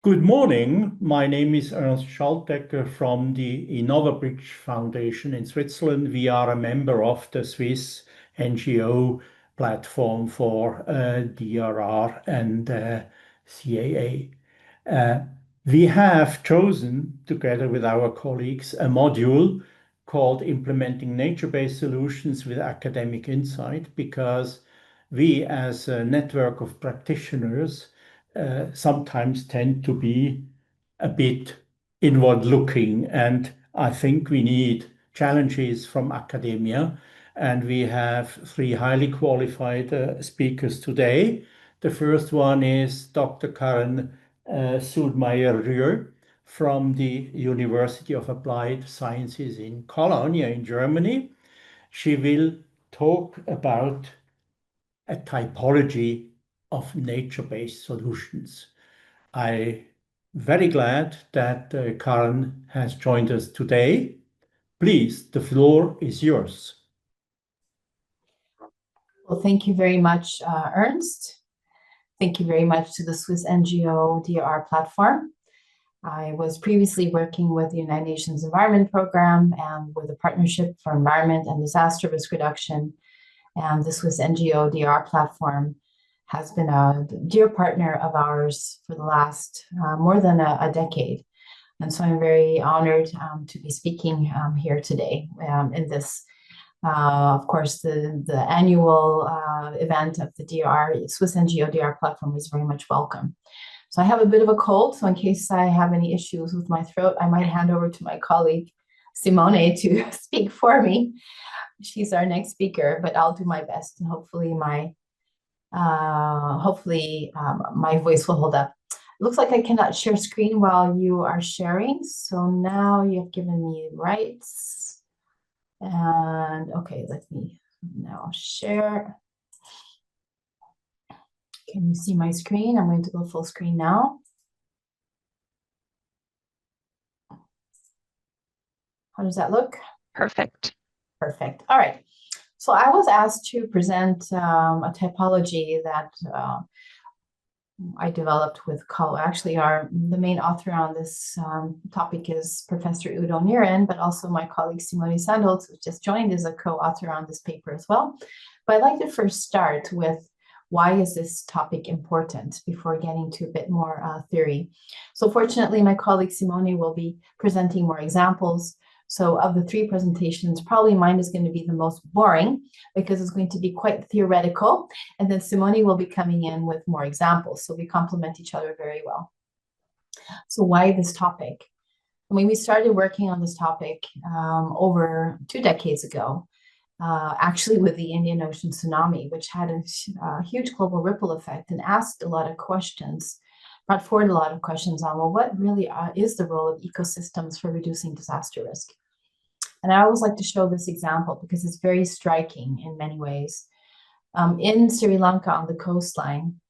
Good morning. My name is Ernst Schaltecker from the InnovaBridge Foundation in Switzerland. We are a member of the Swiss NGO platform for DRR and CAA. Uh, we have chosen, together with our colleagues, a module called Implementing Nature-Based Solutions with Academic Insight because we, as a network of practitioners, sometimes tend to be a bit inward looking. And I think we need challenges from academia. And we have three highly qualified speakers today. The first one is Dr. Karen Sudmayer-Rühr from the University of Applied Sciences in Cologne in Germany. She will talk about a typology of nature-based solutions. I'm very glad that Karen has joined us today. Please, the floor is yours. Well, thank you very much, Ernst. Thank you very much to the Swiss NGO DRR platform. I was previously working with the United Nations Environment Program and with the Partnership for Environment and Disaster Risk Reduction. And the Swiss NGO DRR platform has been a dear partner of ours for the last more than a decade. And so I'm very honored to be speaking here today in this, of course, the annual event of the DRR, Swiss NGO DRR platform is very much welcome. So I have a bit of a cold, so in case I have any issues with my throat, I might hand over to my colleague, Simone, to speak for me. She's our next speaker, but I'll do my best, and hopefully my voice will hold up. It looks like I cannot share screen while you are sharing, so now you've given me rights. And okay, let me now share. Can you see my screen? I'm going to go full screen now. How does that look? Perfect. Perfect. All right. So I was asked to present a typology that I developed with actually the main author on this topic is Professor Udo Nieren, but also my colleague Simone Sandholz, who just joined as a co-author on this paper as well. But I'd like to first start with why is this topic important before getting to a bit more theory. So fortunately, my colleague Simone will be presenting more examples. So of the three presentations, probably mine is going to be the most boring because it's going to be quite theoretical. And then Simone will be coming in with more examples. So we complement each other very well. So why this topic? I mean, we started working on this topic over 2 decades ago, actually with the Indian Ocean tsunami, which had a huge global ripple effect and asked a lot of questions, brought forward a lot of questions on, well, what really is the role of ecosystems for reducing disaster risk? And I always like to show this example because it's very striking in many ways. In Sri Lanka on the coastline,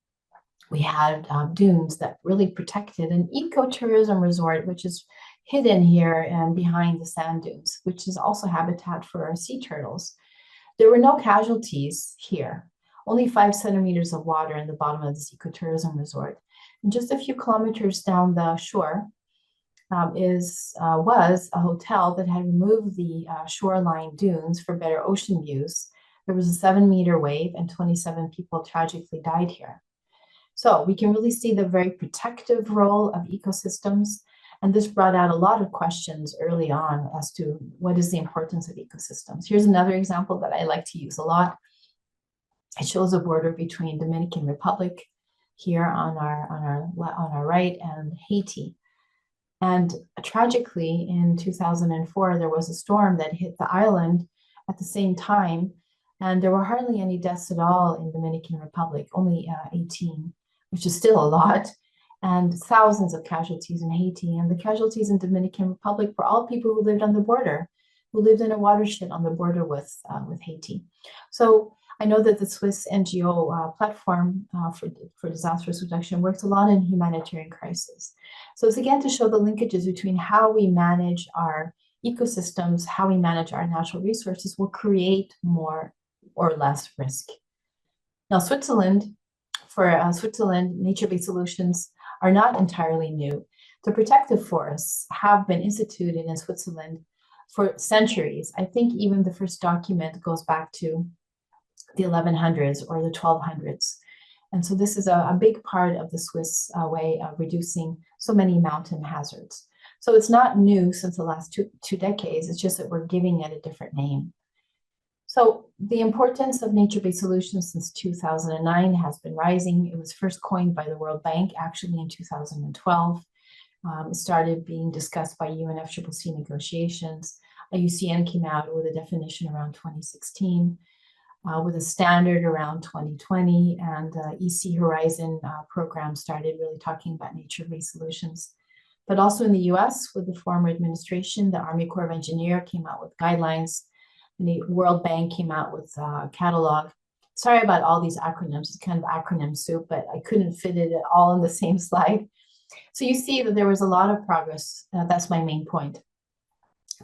we had dunes that really protected an ecotourism resort, which is hidden here and behind the sand dunes, which is also habitat for our sea turtles. There were no casualties here, only 5 centimeters of water in the bottom of this ecotourism resort. And just a few kilometers down the shore was a hotel that had removed the shoreline dunes for better ocean views. There was a 7-meter wave and 27 people tragically died here. So we can really see the very protective role of ecosystems. And this brought out a lot of questions early on as to what is the importance of ecosystems. Here's another example that I like to use a lot. It shows a border between Dominican Republic here on our right and Haiti. And tragically, in 2004, there was a storm that hit the island at the same time, and there were hardly any deaths at all in Dominican Republic, only 18, which is still a lot, and thousands of casualties in Haiti. And the casualties in Dominican Republic were all people who lived on the border, who lived in a watershed on the border with Haiti. So I know that the Swiss NGO platform for disaster risk reduction works a lot in humanitarian crisis. So it's again to show the linkages between how we manage our ecosystems, how we manage our natural resources will create more or less risk. Now, Switzerland, for Switzerland, nature-based solutions are not entirely new. The protective forests have been instituted in Switzerland for centuries. I think even the first document goes back to the 1100s or the 1200s. And so this is a big part of the Swiss way of reducing so many mountain hazards. So it's not new since the last two decades, it's just that we're giving it a different name. So the importance of nature-based solutions since 2009 has been rising. It was first coined by the World Bank actually in 2012. It started being discussed by UNFCCC negotiations. IUCN came out with a definition around 2016. With a standard around 2020, and EC Horizon program started really talking about nature-based solutions. But also in the US, with the former administration, the Army Corps of Engineers came out with guidelines, and the World Bank came out with a catalog. Sorry about all these acronyms, it's kind of acronym soup, but I couldn't fit it all in the same slide. So you see that there was a lot of progress. That's my main point.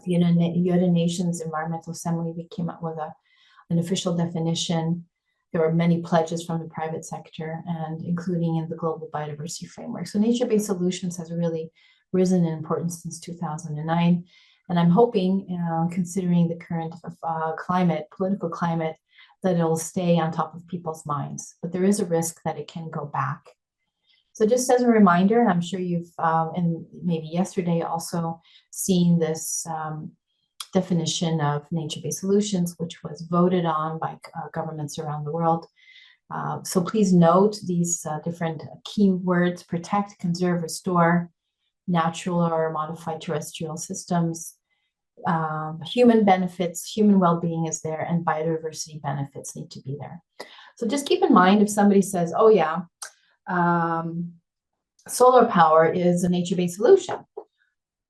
The United Nations Environmental Assembly, we came up with an official definition. There were many pledges from the private sector, and including in the Global Biodiversity Framework. So nature-based solutions has really risen in importance since 2009. And I'm hoping, considering the current political climate, that it'll stay on top of people's minds. But there is a risk that it can go back. So just as a reminder, and I'm sure you've, and maybe yesterday also seen this definition of nature-based solutions, which was voted on by governments around the world. So please note these different keywords: protect, conserve, restore, natural or modified terrestrial systems, human benefits, human well-being is there, and biodiversity benefits need to be there. So just keep in mind if somebody says, oh yeah, solar power is a nature-based solution.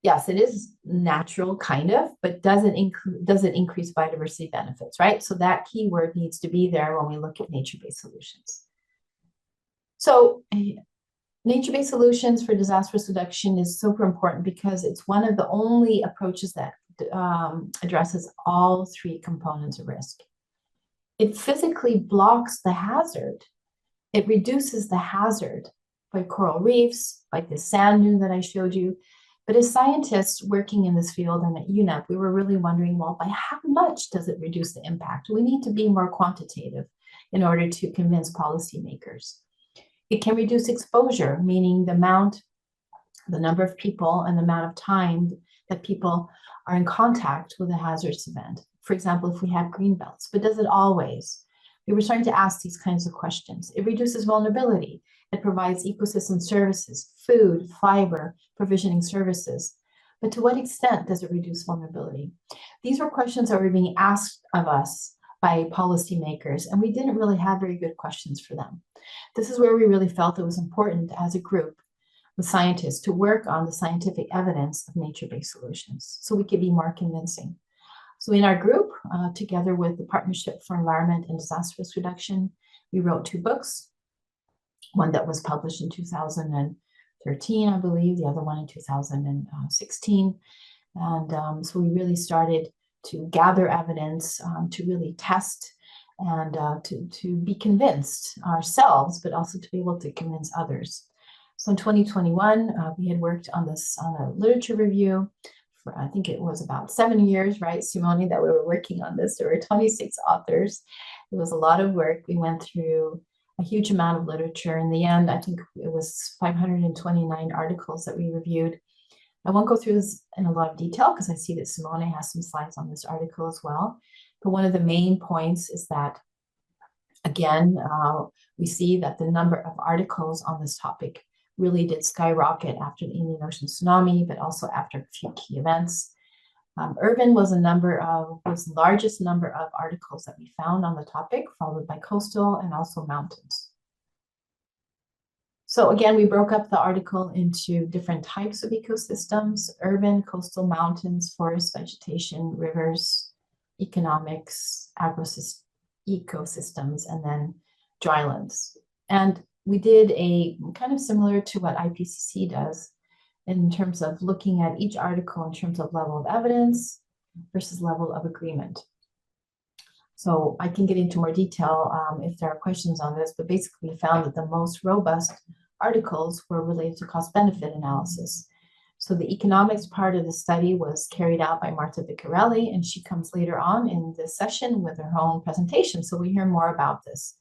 Yes, it is natural, kind of, but does it increase biodiversity benefits, right? So that keyword needs to be there when we look at nature-based solutions. So nature-based solutions for disaster risk reduction is super important because it's one of the only approaches that addresses all three components of risk. It physically blocks the hazard. It reduces the hazard by coral reefs, like the sand dune that I showed you. But as scientists working in this field and at UNEP, we were really wondering, well, by how much does it reduce the impact? We need to be more quantitative in order to convince policymakers. It can reduce exposure, meaning the number of people and the amount of time that people are in contact with a hazardous event. For example, if we have green belts, but does it always? We were starting to ask these kinds of questions. It reduces vulnerability. It provides ecosystem services, food, fiber, provisioning services. But to what extent does it reduce vulnerability? These were questions that were being asked of us by policymakers, and we didn't really have very good questions for them. This is where we really felt it was important as a group with scientists to work on the scientific evidence of nature-based solutions so we could be more convincing. So in our group, together with the Partnership for Environment and Disaster Risk Reduction, we wrote 2 books. One that was published in 2013, I believe, the other one in 2016. And so we really started to gather evidence, to really test and to be convinced ourselves, but also to be able to convince others. So in 2021, we had worked on this on a literature review for, I think it was about 7 years, right, Simone, that we were working on this. There were 26 authors. It was a lot of work. We went through a huge amount of literature. In the end, I think it was 529 articles that we reviewed. I won't go through this in a lot of detail because I see that Simone has some slides on this article as well. But one of the main points is that, again, we see that the number of articles on this topic really did skyrocket after the Indian Ocean tsunami, but also after a few key events. Urban was the largest number of articles that we found on the topic, followed by coastal and also mountains. So again, we broke up the article into different types of ecosystems: urban, coastal, mountains, forest, vegetation, rivers, economics, ecosystems, and then drylands. And we did a kind of similar to what IPCC does in terms of looking at each article in terms of level of evidence versus level of agreement. So I can get into more detail if there are questions on this, but basically we found that the most robust articles were related to cost-benefit analysis. So the economics part of the study was carried out by Marta Viccarelli, and she comes later on in this session with her own presentation. So we hear more about this.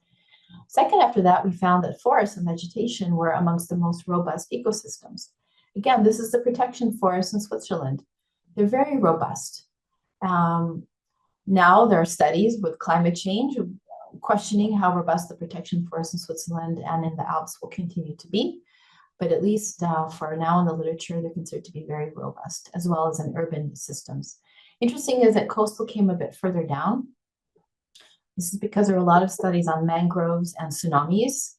Second, after that, we found that forests and vegetation were amongst the most robust ecosystems. Again, this is the protection forest in Switzerland. They're very robust. Now there are studies with climate change questioning how robust the protection forests in Switzerland and in the Alps will continue to be. But at least for now in the literature, they're considered to be very robust, as well as in urban systems. Interesting is that coastal came a bit further down. This is because there are a lot of studies on mangroves and tsunamis.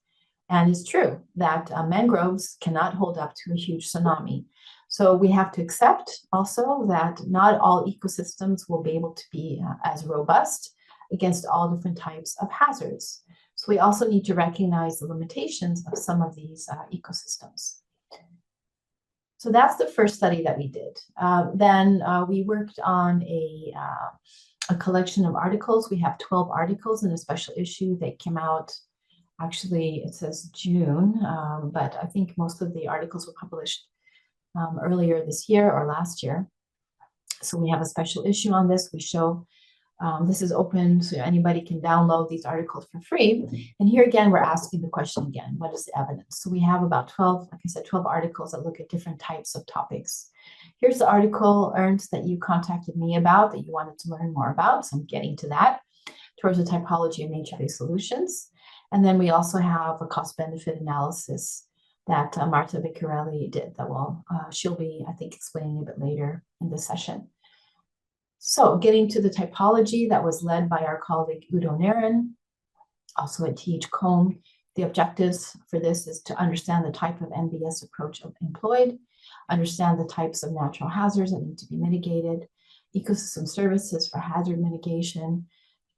And it's true that mangroves cannot hold up to a huge tsunami. So we have to accept also that not all ecosystems will be able to be as robust against all different types of hazards. So we also need to recognize the limitations of some of these ecosystems. So that's the first study that we did. Then we worked on a collection of articles. We have 12 articles in a special issue. They came out, actually, it says June, but I think most of the articles were published earlier this year or last year. So we have a special issue on this. We show this is open, so anybody can download these articles for free. And here again, we're asking the question again, what is the evidence? So we have about 12, like I said, 12 articles that look at different types of topics. Here's the article, Ernst, that you contacted me about, that you wanted to learn more about. So I'm getting to that, towards the typology of nature-based solutions. And then we also have a cost-benefit analysis that Marta Viccarelli did that she'll be, I think, explaining a bit later in the session. So getting to the typology that was led by our colleague Udo Neren, also at TH Combe. The objectives for this is to understand the type of NBS approach employed, understand the types of natural hazards that need to be mitigated, ecosystem services for hazard mitigation,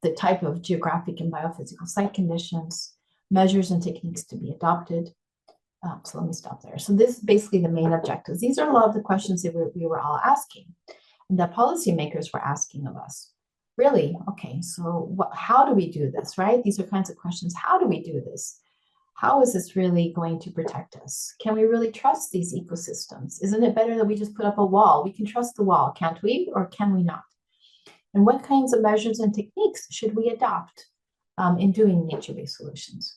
the type of geographic and biophysical site conditions, measures and techniques to be adopted. So let me stop there. So this is basically the main objectives. These are a lot of the questions that we were all asking, and that policymakers were asking of us. Really? Okay, so how do we do this, right? These are kinds of questions. How do we do this? How is this really going to protect us? Can we really trust these ecosystems? Isn't it better that we just put up a wall? We can trust the wall, can't we? Or can we not? And what kinds of measures and techniques should we adopt in doing nature-based solutions?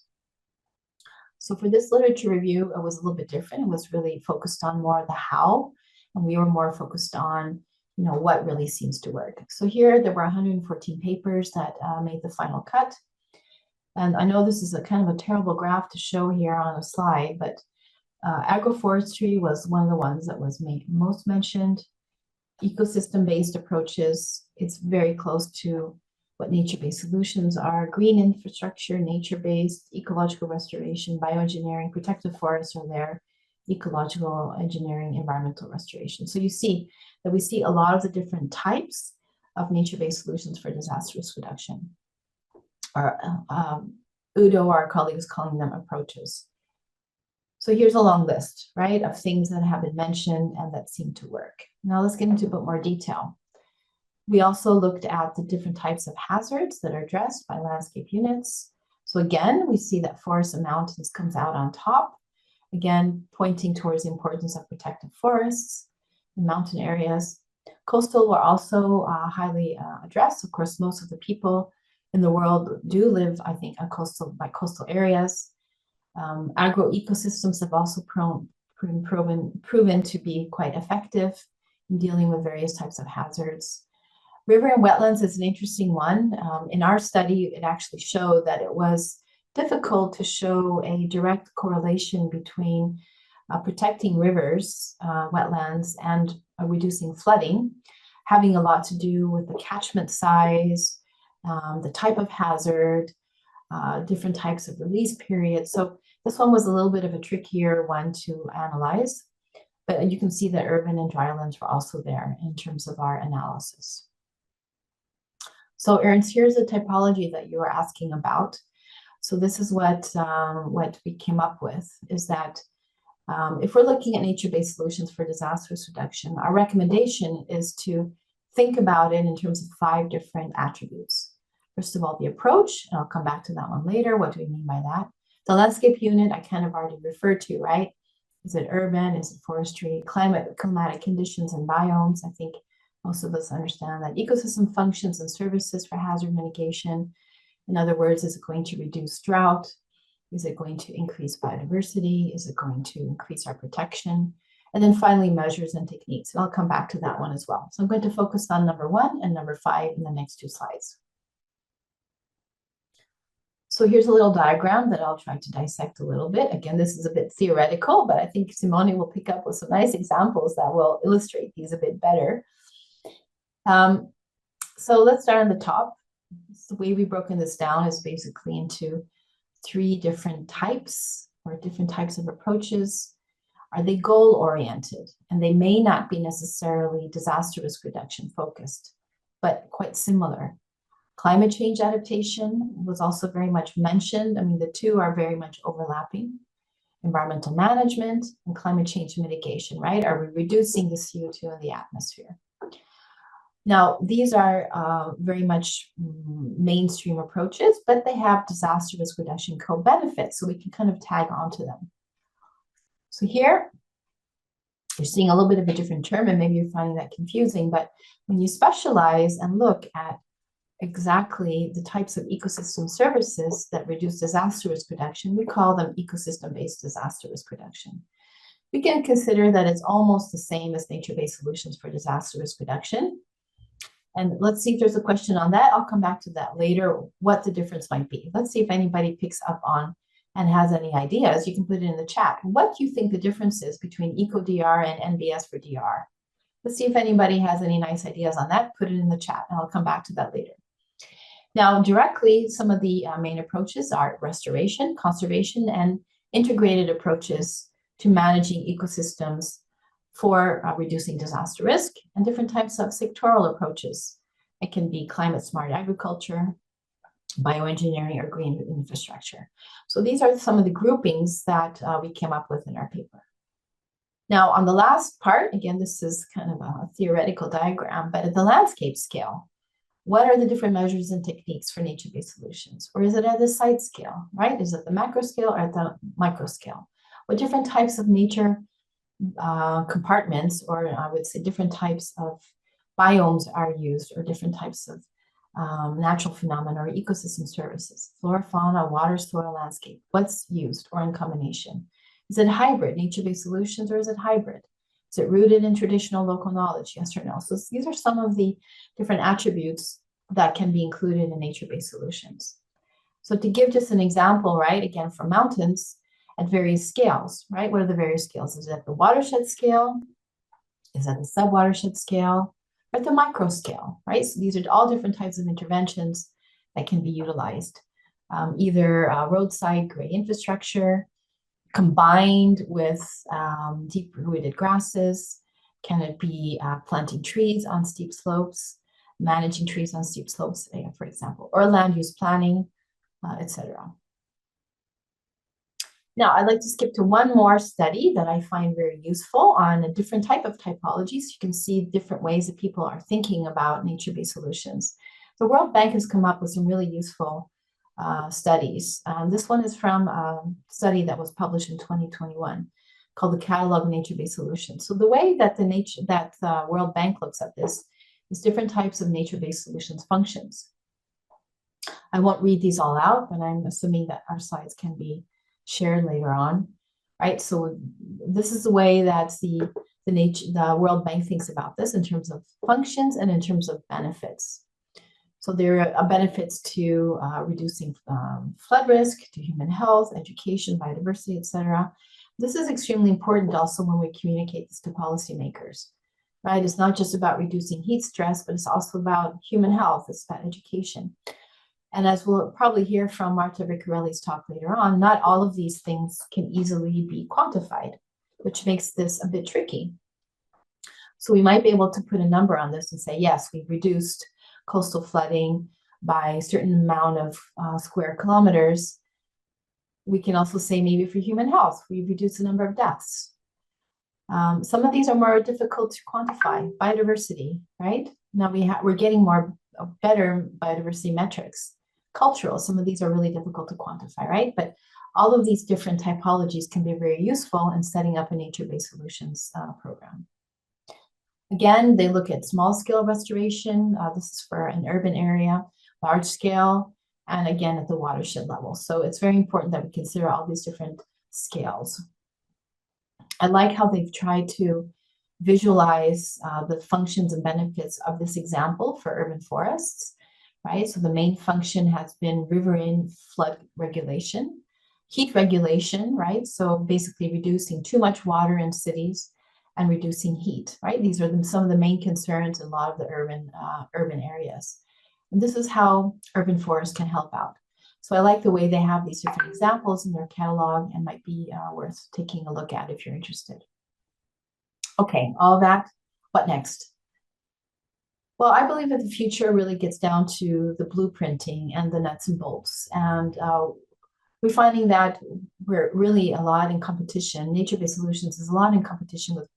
So for this literature review, it was a little bit different. It was really focused on more the how, and we were more focused on what really seems to work. So here there were 114 papers that made the final cut. And I know this is a kind of a terrible graph to show here on a slide, but agroforestry was one of the ones that was most mentioned. Ecosystem-based approaches, it's very close to what nature-based solutions are. Green infrastructure, nature-based, ecological restoration, bioengineering, protective forests are there, ecological engineering, environmental restoration. So you see that we see a lot of the different types of nature-based solutions for disaster risk reduction. Udo, our colleague, is calling them approaches. So here's a long list, right, of things that have been mentioned and that seem to work. Now let's get into a bit more detail. We also looked at the different types of hazards that are addressed by landscape units. So again, we see that forests and mountains comes out on top, again, pointing towards the importance of protected forests in mountain areas. Coastal were also highly addressed. Of course, most of the people in the world do live, I think, on coastal areas. Agroecosystems have also proven to be quite effective in dealing with various types of hazards. River and wetlands is an interesting one. In our study, it actually showed that it was difficult to show a direct correlation between protecting rivers, wetlands, and reducing flooding, having a lot to do with the catchment size, the type of hazard, different types of release periods. So this one was a little bit of a trickier one to analyze, but you can see that urban and drylands were also there in terms of our analysis. So Ernst, here's the typology that you were asking about. So this is what we came up with, is that if we're looking at nature-based solutions for disaster risk reduction, our recommendation is to think about it in terms of 5 different attributes. First of all, the approach, and I'll come back to that one later. What do we mean by that? The landscape unit I kind of already referred to, right? Is it urban? Is it forestry? Climatic conditions and biomes. I think most of us understand that. Ecosystem functions and services for hazard mitigation. In other words, is it going to reduce drought? Is it going to increase biodiversity? Is it going to increase our protection? And then finally, measures and techniques. And I'll come back to that one as well. So I'm going to focus on number 1 and number 5 in the next 2 slides. So here's a little diagram that I'll try to dissect a little bit. Again, this is a bit theoretical, but I think Simone will pick up with some nice examples that will illustrate these a bit better. So let's start on the top. The way we've broken this down is basically into 3 different types or different types of approaches. Are they goal-oriented? And they may not be necessarily disaster risk reduction focused, but quite similar. Climate change adaptation was also very much mentioned. I mean, the two are very much overlapping. Environmental management and climate change mitigation, right? Are we reducing the CO2 in the atmosphere? Now, these are very much mainstream approaches, but they have disaster risk reduction co-benefits, so we can kind of tag onto them. So here, you're seeing a little bit of a different term, and maybe you're finding that confusing, but when you specialize and look at exactly the types of ecosystem services that reduce disaster risk reduction, we call them ecosystem-based disaster risk reduction. We can consider that it's almost the same as nature-based solutions for disaster risk reduction. And let's see if there's a question on that. I'll come back to that later, what the difference might be. Let's see if anybody picks up on and has any ideas. You can put it in the chat. What do you think the difference is between EcoDR and NBS for DR? Let's see if anybody has any nice ideas on that. Put it in the chat, and I'll come back to that later. Now, directly, some of the main approaches are restoration, conservation, and integrated approaches to managing ecosystems for reducing disaster risk, and different types of sectoral approaches. It can be climate smart agriculture, bioengineering, or green infrastructure. So these are some of the groupings that we came up with in our paper. Now, on the last part, again, this is kind of a theoretical diagram, but at the landscape scale, what are the different measures and techniques for nature-based solutions? Or is it at the site scale, right? Is it the macro scale or at the micro scale? What different types of nature compartments, or I would say different types of biomes are used, or different types of natural phenomena or ecosystem services, flora, fauna, water, soil, landscape, what's used or in combination? Is it hybrid, nature-based solutions, or is it hybrid? Is it rooted in traditional local knowledge, yes or no? So these are some of the different attributes that can be included in nature-based solutions. So to give just an example, right, again, for mountains, at various scales, right? What are the various scales? Is it at the watershed scale? Is it at the sub-watershed scale? Or at the micro scale, right? So these are all different types of interventions that can be utilized. Either roadside gray infrastructure combined with deep-rooted grasses. Can it be planting trees on steep slopes, managing trees on steep slopes, for example, or land use planning, etc. Now, I'd like to skip to one more study that I find very useful on a different type of typologies. You can see different ways that people are thinking about nature-based solutions. The World Bank has come up with some really useful studies. This one is from a study that was published in 2021 called the Catalog of Nature-Based Solutions. So the way that the World Bank looks at this is different types of nature-based solutions functions. I won't read these all out, but I'm assuming that our slides can be shared later on, right? So this is the way that the World Bank thinks about this in terms of functions and in terms of benefits. So there are benefits to reducing flood risk, to human health, education, biodiversity, etc. This is extremely important also when we communicate this to policymakers, right? It's not just about reducing heat stress, but it's also about human health, it's about education. And as we'll probably hear from Marta Riccarelli's talk later on, not all of these things can easily be quantified, which makes this a bit tricky. So we might be able to put a number on this and say, yes, we've reduced coastal flooding by a certain amount of square kilometers. We can also say maybe for human health, we've reduced the number of deaths. Some of these are more difficult to quantify. Biodiversity, right? Now we're getting better biodiversity metrics. Cultural, some of these are really difficult to quantify, right? But All of these different typologies can be very useful in setting up a nature-based solutions program. Again, they look at small-scale restoration. This is for an urban area, large scale, and again, at the watershed level. So it's very important that we consider all these different scales. I like how they've tried to visualize the functions and benefits of this example for urban forests, right? So the main function has been riverine flood regulation, heat regulation, right? So basically reducing too much water in cities and reducing heat, right? These are some of the main concerns in a lot of the urban areas. And this is how urban forests can help out. So I like the way they have these different examples in their catalog and might be worth taking a look at if you're interested. Okay, all that, what next? Well, I believe that the future really gets down to the blueprinting and the nuts and bolts. And we're finding that we're really a lot in competition. Nature-based solutions is a lot in competition with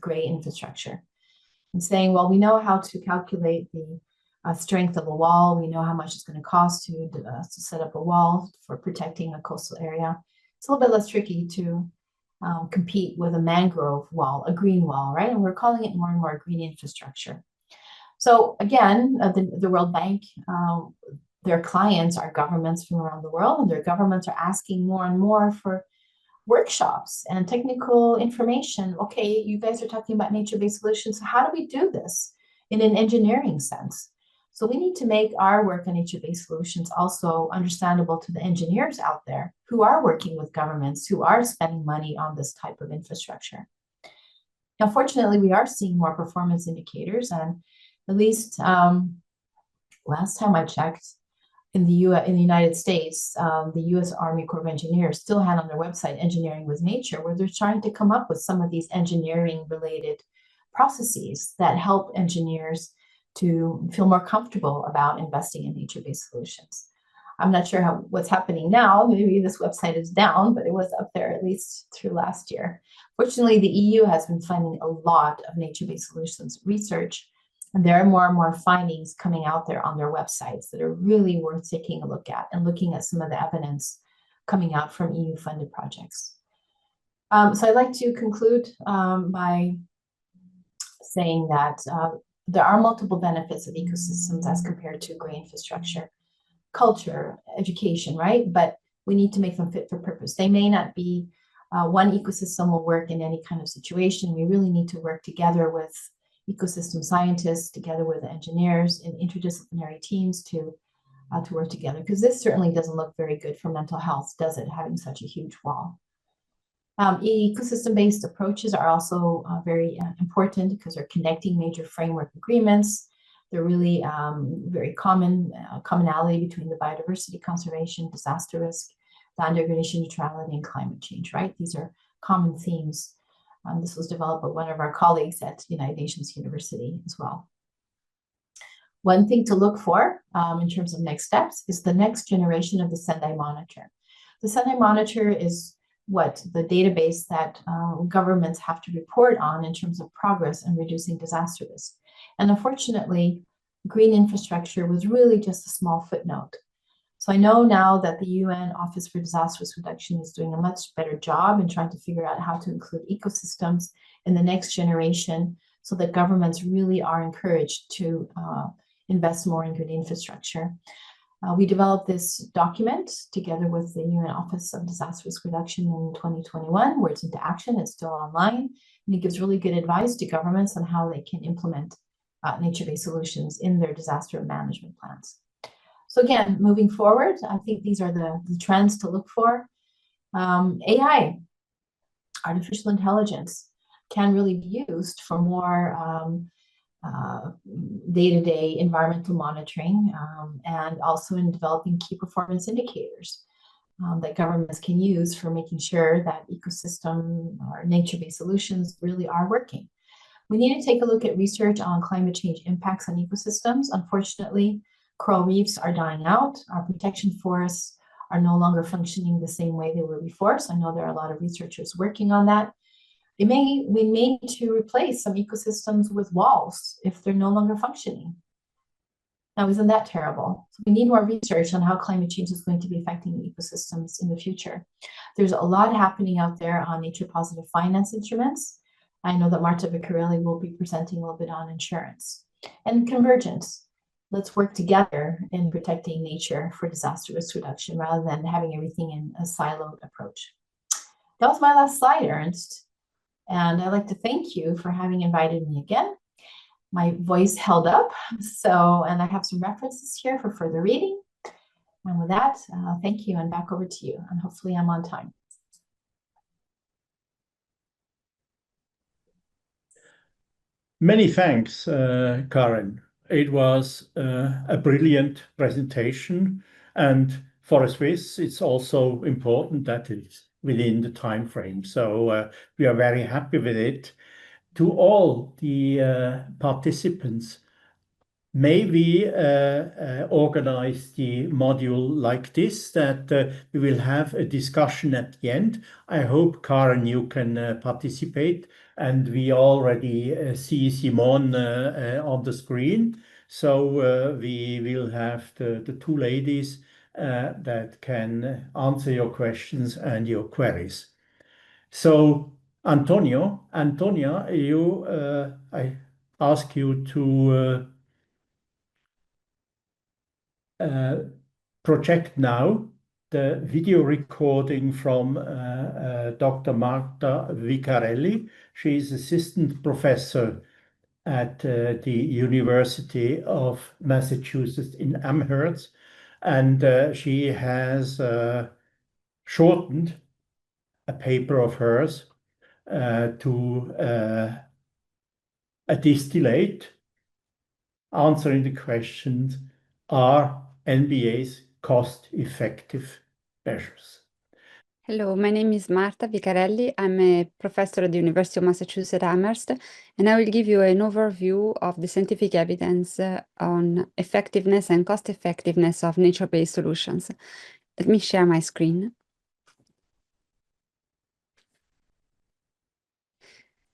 gray infrastructure. And saying, well, we know how to calculate the strength of a wall. We know how much it's going to cost to set up a wall for protecting a coastal area. It's a little bit less tricky to compete with a mangrove wall, a green wall, right? And we're calling it more and more green infrastructure. So again, the World Bank, their clients are governments from around the world, and their governments are asking more and more for workshops and technical information. Okay, you guys are talking about nature-based solutions. So how do we do this in an engineering sense? So we need to make our work on nature-based solutions also understandable to the engineers out there who are working with governments, who are spending money on this type of infrastructure. Now, fortunately, we are seeing more performance indicators, and at least last time I checked, in the United States, the U.S. Army Corps of Engineers still had on their website Engineering with Nature, where they're trying to come up with some of these engineering-related processes that help engineers to feel more comfortable about investing in nature-based solutions. I'm not sure what's happening now. Maybe this website is down, but it was up there at least through last year. Fortunately, the EU has been funding a lot of nature-based solutions research, and there are more and more findings coming out there on their websites that are really worth taking a look at and looking at some of the evidence coming out from EU-funded projects. So I'd like to conclude by saying that there are multiple benefits of ecosystems as compared to gray infrastructure, culture, education, right? But we need to make them fit for purpose. They may not be, one ecosystem will work in any kind of situation. We really need to work together with ecosystem scientists, together with engineers and interdisciplinary teams to work together, because this certainly doesn't look very good for mental health, does it, having such a huge wall? Ecosystem-based approaches are also very important because they're connecting major framework agreements. They're really very commonality between the biodiversity conservation, disaster risk, land degradation neutrality, and climate change, right? These are common themes. This was developed by one of our colleagues at United Nations University as well. One thing to look for in terms of next steps is the next generation of the Sendai Monitor. The Sendai Monitor is the database that governments have to report on in terms of progress in reducing disaster risk. And unfortunately, green infrastructure was really just a small footnote. So I know now that the UN Office for Disaster Risk Reduction is doing a much better job in trying to figure out how to include ecosystems in the next generation so that governments really are encouraged to invest more in green infrastructure. We developed this document together with the UN Office of Disaster Risk Reduction in 2021, where it's into action. It's still online, and it gives really good advice to governments on how they can implement nature-based solutions in their disaster management plans. So again, moving forward, I think these are the trends to look for. AI, artificial intelligence, can really be used for more day-to-day environmental monitoring and also in developing key performance indicators that governments can use for making sure that ecosystem or nature-based solutions really are working. We need to take a look at research on climate change impacts on ecosystems. Unfortunately, coral reefs are dying out. Our protection forests are no longer functioning the same way they were before. So I know there are a lot of researchers working on that. We may need to replace some ecosystems with walls if they're no longer functioning. Now, isn't that terrible? So we need more research on how climate change is going to be affecting ecosystems in the future. There's a lot happening out there on nature positive finance instruments. I know that Marta Vicarelli will be presenting a little bit on insurance and convergence. Let's work together in protecting nature for disaster risk reduction rather than having everything in a siloed approach. That was my last slide, Ernst. And I'd like to thank you for having invited me again. My voice held up, and I have some references here for further reading. And with that, thank you, and back over to you. And hopefully I'm on time. Many thanks, Karen. It was a brilliant presentation, and for a Swiss, it's also important that it's within the time frame. So we are very happy with it. To all the participants, may we organize the module like this, that we will have a discussion at the end. I hope, Karen, you can participate, and we already see Simone on the screen. So we will have the two ladies that can answer your questions and your queries. So Antonia, I ask you to project now the video recording from Dr. Marta Vicarelli. She is assistant professor at the University of Massachusetts in Amherst, and she has shortened a paper of hers to a distillate answering the questions, are NBA's cost-effective measures? Hello, my name is Marta Vicarelli. I'm a professor at the University of Massachusetts Amherst, and I will give you an overview of the scientific evidence on effectiveness and cost-effectiveness of nature-based solutions. Let me share my screen.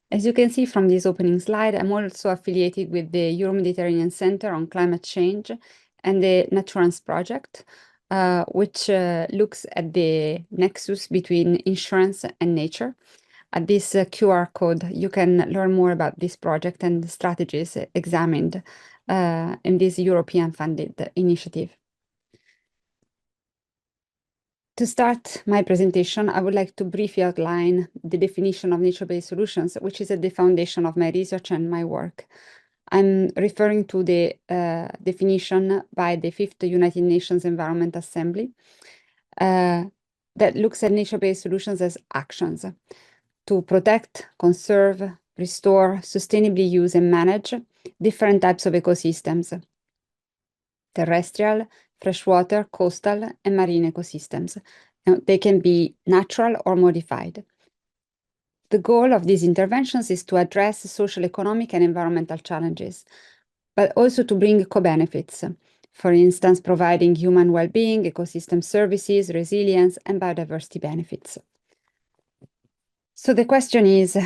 As you can see from this opening slide, I'm also affiliated with the Euro-Mediterranean Center on Climate Change and the Naturance Project, which looks at the nexus between insurance and nature. At this QR code, you can learn more about this project and the strategies examined in this European-funded initiative. To start my presentation, I would like to briefly outline the definition of nature-based solutions, which is at the foundation of my research and my work. I'm referring to the definition by the Fifth United Nations Environment Assembly that looks at nature-based solutions as actions to protect, conserve, restore, sustainably use and manage different types of ecosystems: terrestrial, freshwater, coastal, and marine ecosystems. They can be natural or modified. The goal of these interventions is to address social, economic, and environmental challenges, but also to bring co-benefits. For instance, providing human well-being, ecosystem services, resilience, and biodiversity benefits. So the question is,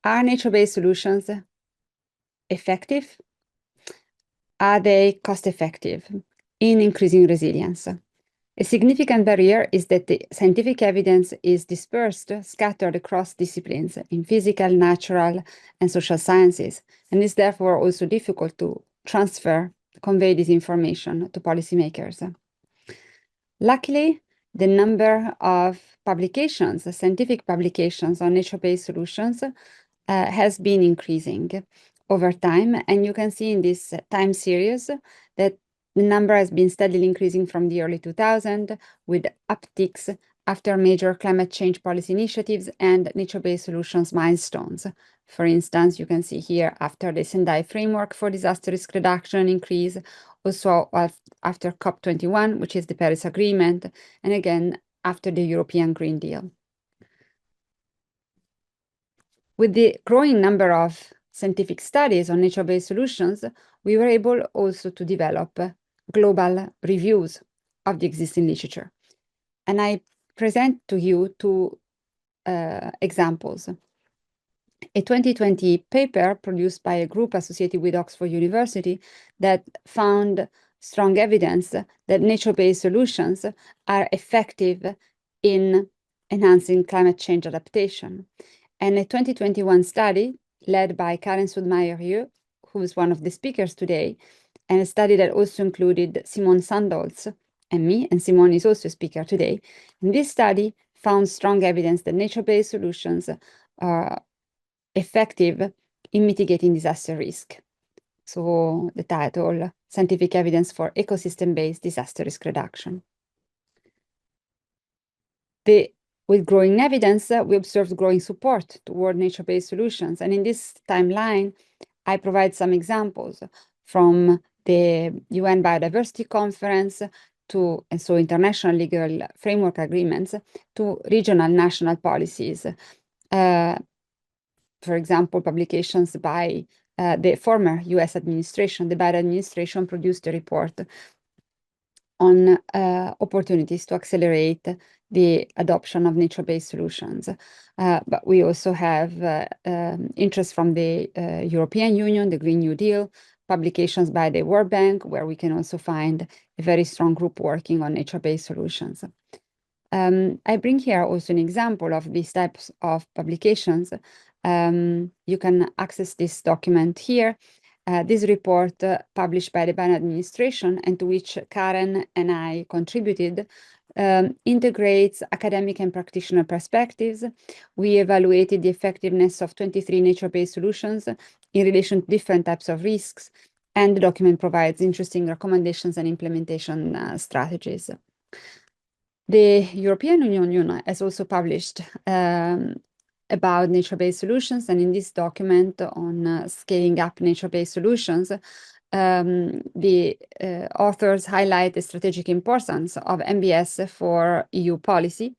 are nature-based solutions effective? Are they cost-effective in increasing resilience? A significant barrier is that the scientific evidence is dispersed, scattered across disciplines in physical, natural, and social sciences, and is therefore also difficult to convey this information to policymakers. Luckily, the number of publications, scientific publications on nature-based solutions has been increasing over time, and you can see in this time series that the number has been steadily increasing from the early 2000s, with upticks after major climate change policy initiatives and nature-based solutions milestones. For instance, you can see here after the Sendai Framework for Disaster Risk Reduction increase, also after COP21, which is the Paris Agreement, and again after the European Green Deal. With the growing number of scientific studies on nature-based solutions, we were able also to develop global reviews of the existing literature. And I present to you two examples. a 2020 paper produced by a group associated with Oxford University that found strong evidence that nature-based solutions are effective in enhancing climate change adaptation. And a 2021 study led by Karen Soudmayer, who is one of the speakers today, and a study that also included Simone Sandholz and me, and Simone is also a speaker today. And this study found strong evidence that nature-based solutions are effective in mitigating disaster risk. So the title, Scientific Evidence for Ecosystem-Based Disaster Risk Reduction. With growing evidence, we observed growing support toward nature-based solutions. And in this timeline, I provide some examples from the UN Biodiversity Conference and so international legal framework agreements to regional national policies. For example, publications by the former US administration, the Biden administration produced a report on opportunities to accelerate the adoption of nature-based solutions. But we also have interest from the European Union, the Green New Deal, publications by the World Bank, where we can also find a very strong group working on nature-based solutions. I bring here also an example of these types of publications. You can access this document here. This report published by the Biden administration and to which Karen and I contributed integrates academic and practitioner perspectives. We evaluated the effectiveness of 23 nature-based solutions in relation to different types of risks, and the document provides interesting recommendations and implementation strategies. The European Union has also published about nature-based solutions, and in this document on scaling up nature-based solutions, the authors highlight the strategic importance of NBS for EU policy.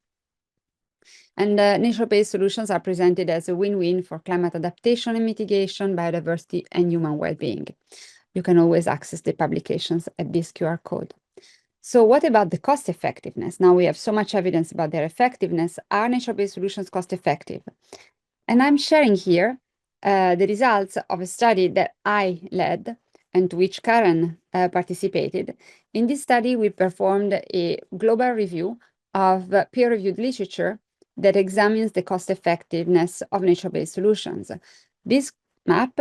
And nature-based solutions are presented as a win-win for climate adaptation and mitigation, biodiversity, and human well-being. You can always access the publications at this QR code. So what about the cost effectiveness? Now we have so much evidence about their effectiveness. Are nature-based solutions cost effective? And I'm sharing here the results of a study that I led and to which Karen participated. In this study, we performed a global review of peer-reviewed literature that examines the cost effectiveness of nature-based solutions. This map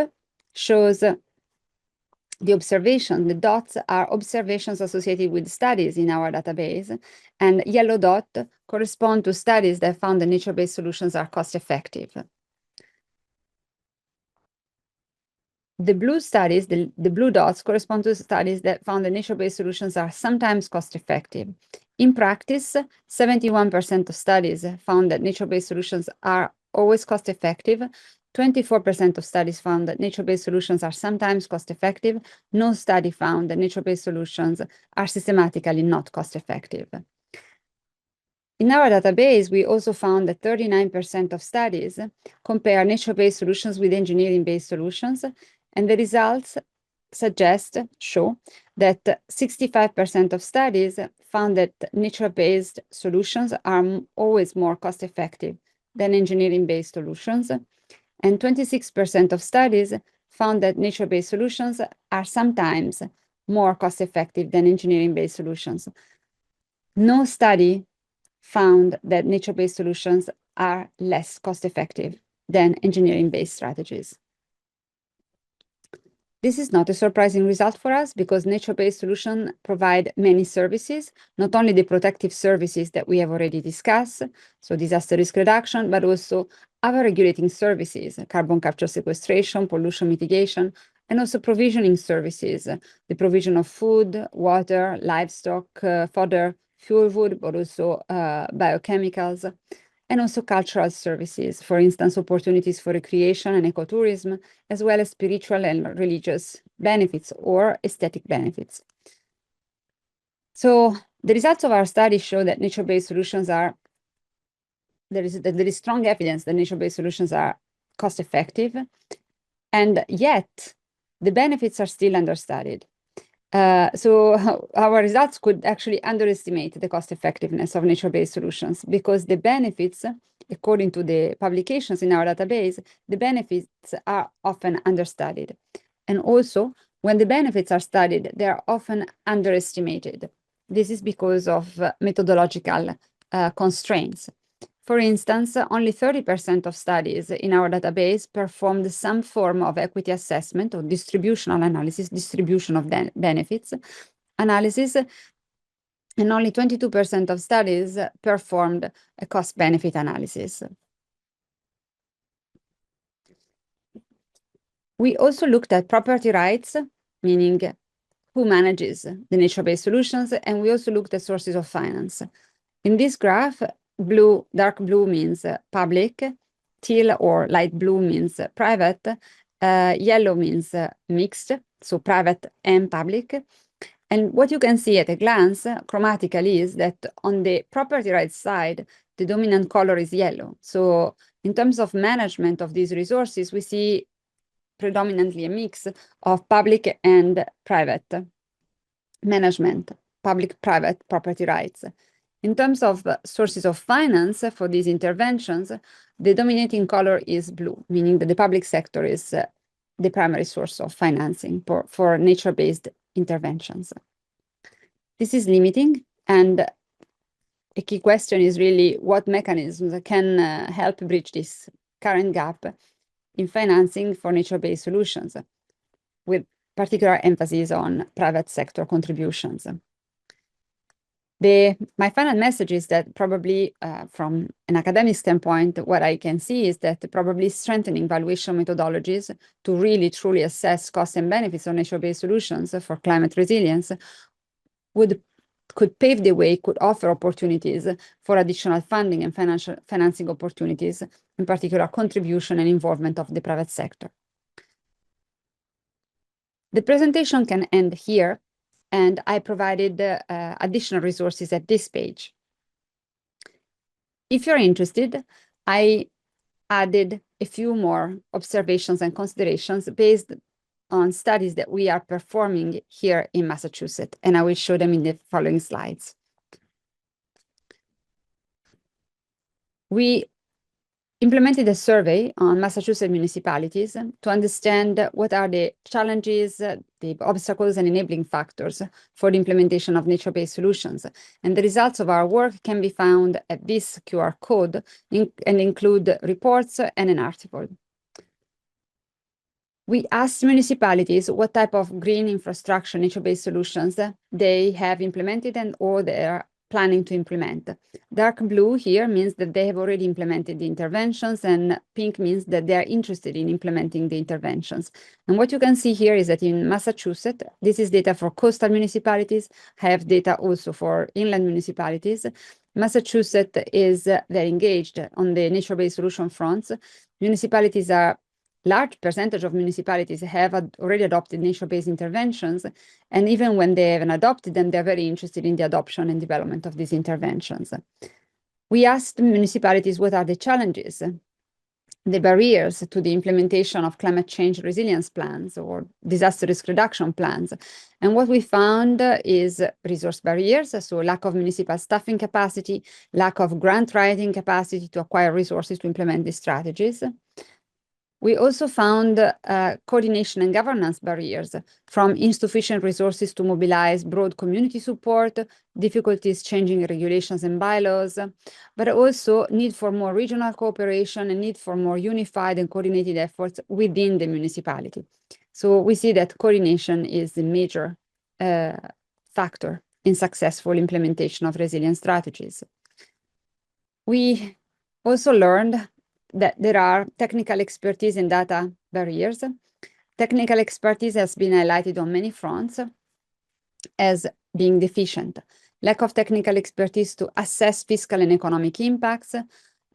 shows the observation. The dots are observations associated with studies in our database, and yellow dot correspond to studies that found that nature-based solutions are cost-effective. The blue studies, the blue dots correspond to studies that found that nature-based solutions are sometimes cost-effective. In practice, 71% of studies found that nature-based solutions are always cost-effective. 24% of studies found that nature-based solutions are sometimes cost-effective. No study found that nature-based solutions are systematically not cost-effective. In our database, we also found that 39% of studies compare nature-based solutions with engineering-based solutions, and the results show that 65% of studies found that nature-based solutions are always more cost-effective than engineering-based solutions, and 26% of studies found that nature-based solutions are sometimes more cost-effective than engineering-based solutions. No study found that nature-based solutions are less cost-effective than engineering-based strategies. This is not a surprising result for us because nature-based solutions provide many services, not only the protective services that we have already discussed, so disaster risk reduction, but also other regulating services, carbon capture sequestration, pollution mitigation, and also provisioning services, the provision of food, water, livestock, fodder, fuel wood, but also biochemicals, and also cultural services, for instance, opportunities for recreation and ecotourism, as well as spiritual and religious benefits or aesthetic benefits. So the results of our study show that nature-based solutions there is strong evidence that nature-based solutions are cost-effective, and yet the benefits are still understudied. So our results could actually underestimate the cost effectiveness of nature-based solutions because the benefits according to the publications in our database, the benefits are often understudied. And also, when the benefits are studied, they are often underestimated. This is because of methodological constraints. For instance, only 30% of studies in our database performed some form of equity assessment or distributional analysis, distribution of benefits analysis, and only 22% of studies performed a cost-benefit analysis. We also looked at property rights, meaning who manages the nature-based solutions, and we also looked at sources of finance. In this graph, dark blue means public, teal or light blue means private, yellow means mixed, so private and public. And what you can see at a glance, chromatically, is that on the property rights side, the dominant color is yellow. So in terms of management of these resources, we see predominantly a mix of public and private management, public-private property rights. In terms of sources of finance for these interventions, the dominating color is blue, meaning that the public sector is the primary source of financing for nature-based interventions. This is limiting, and a key question is really what mechanisms can help bridge this current gap in financing for nature-based solutions, with particular emphasis on private sector contributions. My final message is that probably from an academic standpoint, what I can see is that probably strengthening valuation methodologies to really truly assess costs and benefits of nature-based solutions for climate resilience could pave the way, could offer opportunities for additional funding and financing opportunities, in particular contribution and involvement of the private sector. The presentation can end here, and I provided additional resources at this page. If you're interested, I added a few more observations and considerations based on studies that we are performing here in Massachusetts, and I will show them in the following slides. We implemented a survey on Massachusetts municipalities to understand what are the challenges, the obstacles, and enabling factors for the implementation of nature-based solutions. And the results of our work can be found at this QR code and include reports and an article. We asked municipalities what type of green infrastructure nature-based solutions they have implemented and or they are planning to implement. Dark blue here means that they have already implemented the interventions, and pink means that they are interested in implementing the interventions. And what you can see here is that in Massachusetts, this is data for coastal municipalities, I have data also for inland municipalities. Massachusetts is very engaged on the nature-based solution fronts. Large percentage of municipalities have already adopted nature-based interventions, and even when they haven't adopted them, they're very interested in the adoption and development of these interventions. We asked municipalities what are the challenges, the barriers to the implementation of climate change resilience plans or disaster risk reduction plans. And what we found is resource barriers, so lack of municipal staffing capacity, lack of grant writing capacity to acquire resources to implement these strategies. We also found coordination and governance barriers, from insufficient resources to mobilize broad community support, difficulties changing regulations and bylaws, but also need for more regional cooperation and need for more unified and coordinated efforts within the municipality. So we see that coordination is the major factor in successful implementation of resilience strategies. We also learned that there are technical expertise and data barriers. Technical expertise has been highlighted on many fronts as being deficient. Lack of technical expertise to assess fiscal and economic impacts,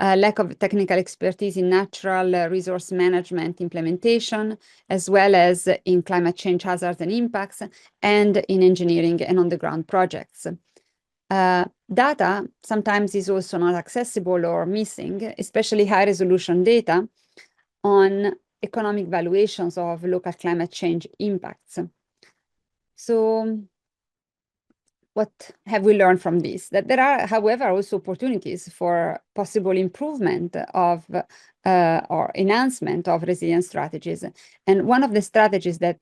lack of technical expertise in natural resource management implementation, as well as in climate change hazards and impacts, and in engineering and on-the-ground projects. Data sometimes is also not accessible or missing, especially high-resolution data on economic valuations of local climate change impacts. So what have we learned from this? That there are, however, also opportunities for possible improvement of or enhancement of resilience strategies. And one of the strategies that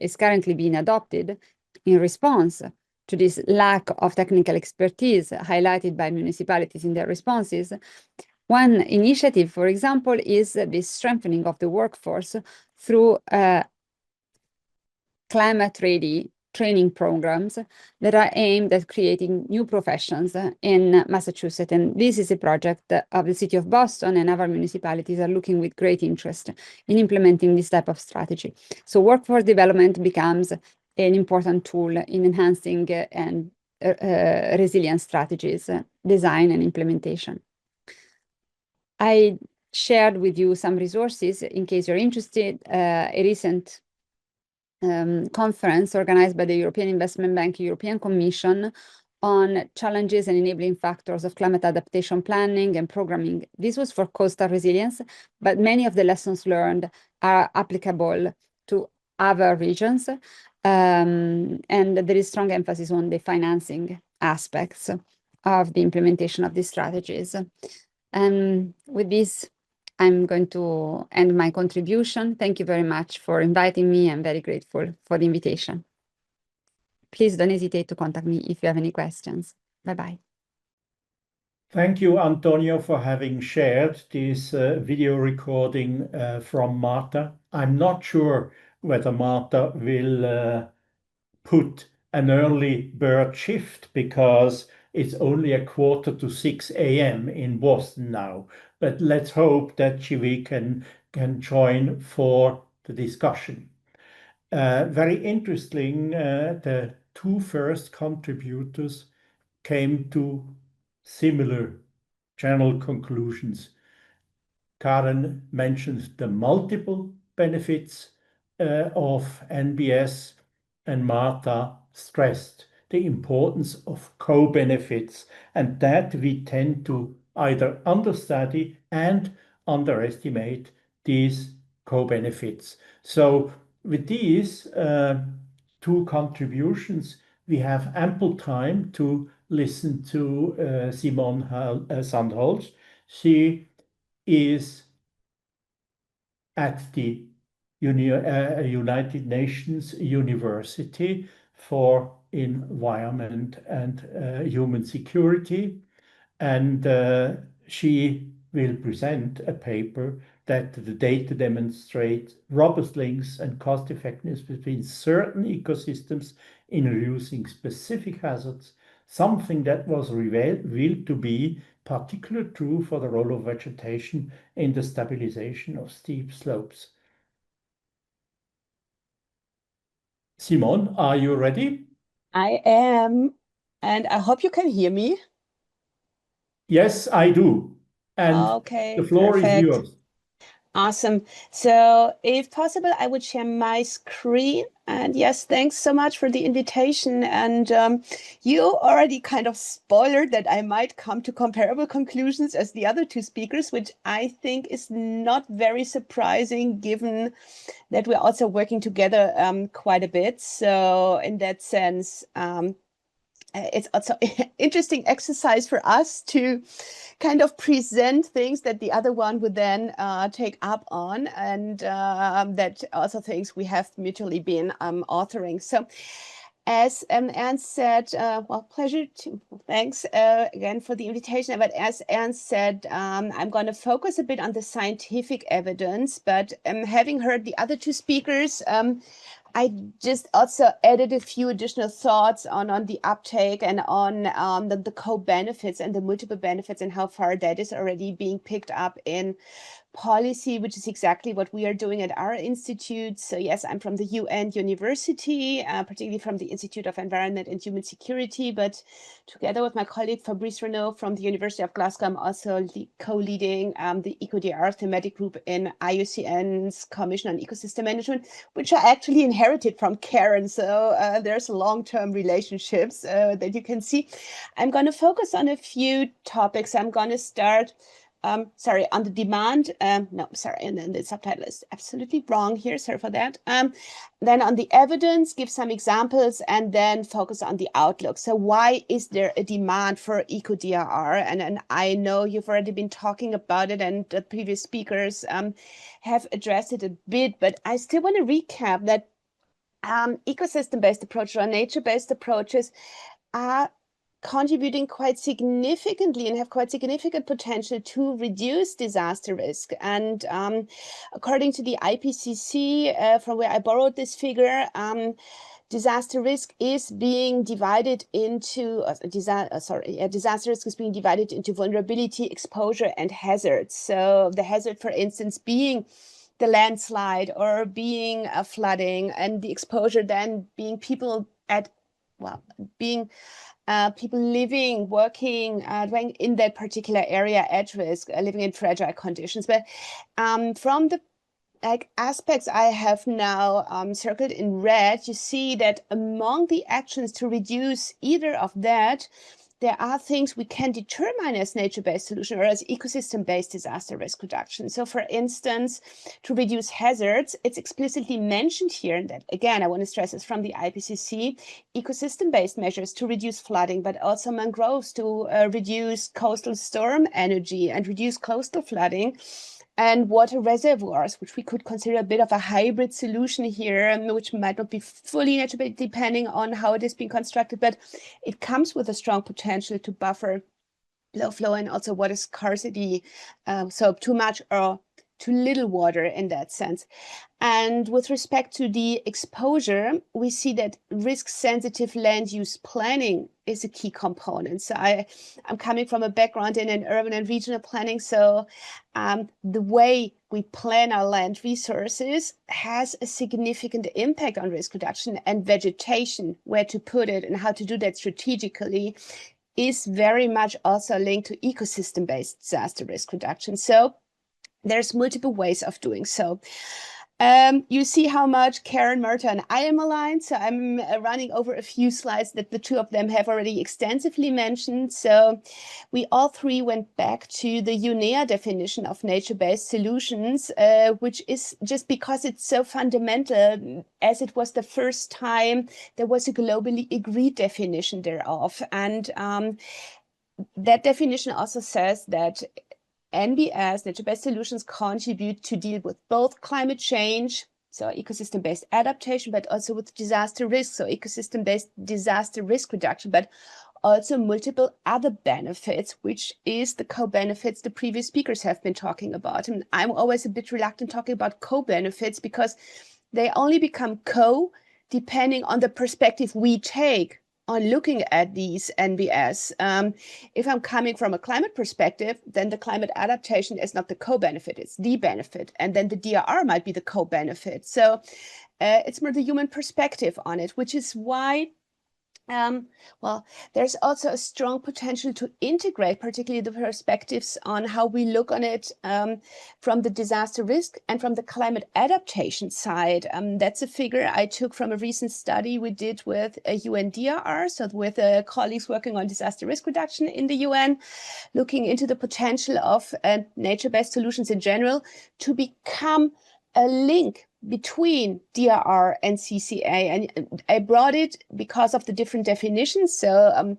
is currently being adopted in response to this lack of technical expertise highlighted by municipalities in their responses, one initiative, for example, is the strengthening of the workforce through climate-ready training programs that are aimed at creating new professions in Massachusetts. And this is a project of the city of Boston, and other municipalities are looking with great interest in implementing this type of strategy. So workforce development becomes an important tool in enhancing and resilience strategies, design and implementation. I shared with you some resources in case you're interested. A recent conference organized by the European Investment Bank, European Commission, on challenges and enabling factors of climate adaptation planning and programming. This was for coastal resilience, but many of the lessons learned are applicable to other regions. And there is strong emphasis on the financing aspects of the implementation of these strategies. And with this, I'm going to end my contribution. Thank you very much for inviting me. I'm very grateful for the invitation. Please don't hesitate to contact me if you have any questions. Bye-bye. Thank you, Antonio, for having shared this video recording from Marta. I'm not sure whether Marta will put an early bird shift because it's only 5:45 a.m. in Boston now. But let's hope that we can join for the discussion. Very interesting, the two first contributors came to similar general conclusions. Karen mentioned the multiple benefits of NBS, and Marta stressed the importance of co-benefits, and that we tend to either understudy and underestimate these co-benefits. So with these two contributions, we have ample time to listen to Simone Sandholz. She is at the United Nations University for Environment and Human Security, and she will present a paper that the data demonstrates robust links and cost effectiveness between certain ecosystems in reducing specific hazards, something that was revealed to be particularly true for the role of vegetation in the stabilization of steep slopes. Simone, are you ready? I am, and I hope you can hear me. Yes, I do. And Okay, the floor is perfect. yours. Awesome. So if possible, I would share my screen. And yes, thanks so much for the invitation. And you already kind of spoiled that I might come to comparable conclusions as the other two speakers, which I think is not very surprising given that we're also working together quite a bit. So in that sense, it's also interesting exercise for us to kind of present things that the other one would then take up on, and that also things we have mutually been authoring. So as Ernst said, well, pleasure to, thanks again for the invitation. But as Ernst said, I'm going to focus a bit on the scientific evidence, but having heard the other two speakers, I just also added a few additional thoughts on the uptake and on the co-benefits and the multiple benefits and how far that is already being picked up in policy, which is exactly what we are doing at our institute. So yes, I'm from the UN University, particularly from the Institute of Environment and Human Security, but together with my colleague Fabrice Renaud from the University of Glasgow, I'm also co-leading the EcoDR thematic group in IUCN's Commission on Ecosystem Management, which I actually inherited from Karen. So there's long-term relationships that you can see. I'm going to focus on a few topics. I'm going to start sorry, on the demand, no, sorry, and then the subtitle is absolutely wrong here, sorry for that. Then on the evidence, give some examples, and then focus on the outlook. So why is there a demand for eco-DRR? And I know you've already been talking about it, and the previous speakers have addressed it a bit, but I still want to recap that ecosystem-based approaches or nature-based approaches are contributing quite significantly and have quite significant potential to reduce disaster risk. And according to the IPCC, from where I borrowed this figure, disaster risk is being divided into disaster risk is being divided into vulnerability, exposure, and hazards. So the hazard, for instance, being the landslide or being a flooding, and the exposure then being people at, well, being people living, working, in that particular area at risk, living in fragile conditions. But from the aspects I have now circled in red, you see that among the actions to reduce either of that, there are things we can determine as nature-based solution or as ecosystem-based disaster risk reduction. So for instance, to reduce hazards, it's explicitly mentioned here, and that again, I want to stress is from the IPCC, ecosystem-based measures to reduce flooding, but also mangroves to reduce coastal storm energy and reduce coastal flooding, and water reservoirs, which we could consider a bit of a hybrid solution here, which might not be fully nature-based depending on how it is being constructed, but it comes with a strong potential to buffer low flow and also water scarcity, so too much or too little water in that sense. And with respect to the exposure, we see that risk-sensitive land use planning is a key component. So I'm coming from a background in an urban and regional planning, so the way we plan our land resources has a significant impact on risk reduction, and vegetation, where to put it and how to do that strategically, is very much also linked to ecosystem-based disaster risk reduction. So there's multiple ways of doing so. You see how much Karen, Marta, and I am aligned. So I'm running over a few slides that the two of them have already extensively mentioned. So we all three went back to the UNEA definition of nature-based solutions, which is just because it's so fundamental, as it was the first time there was a globally agreed definition thereof. And that definition also says that NBS, nature-based solutions, contribute to deal with both climate change, so ecosystem-based adaptation, but also with disaster risk, so ecosystem-based disaster risk reduction, but also multiple other benefits, which is the co-benefits the previous speakers have been talking about. And I'm always a bit reluctant talking about co-benefits because they only become co depending on the perspective we take on looking at these NBS. If I'm coming from a climate perspective, then the climate adaptation is not the co-benefit, it's the benefit. And then the DRR might be the co-benefit. So it's more the human perspective on it, which is why well, there's also a strong potential to integrate, particularly the perspectives on how we look on it from the disaster risk and from the climate adaptation side. That's a figure I took from a recent study we did with a UNDRR, so with colleagues working on disaster risk reduction in the UN, looking into the potential of nature-based solutions in general to become a link between DRR and CCA, and I brought it because of the different definitions. So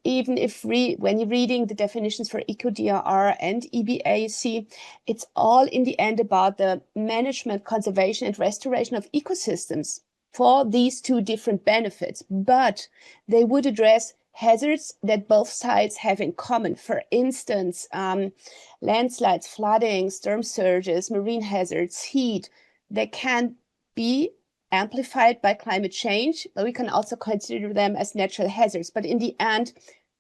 even if when you're reading the definitions for eco-DRR and EBA, you see it's all in the end about the management, conservation, and restoration of ecosystems for these two different benefits, but they would address hazards that both sides have in common. For instance, landslides, flooding, storm surges, marine hazards, heat, they can be amplified by climate change, but we can also consider them as natural hazards. But in the end,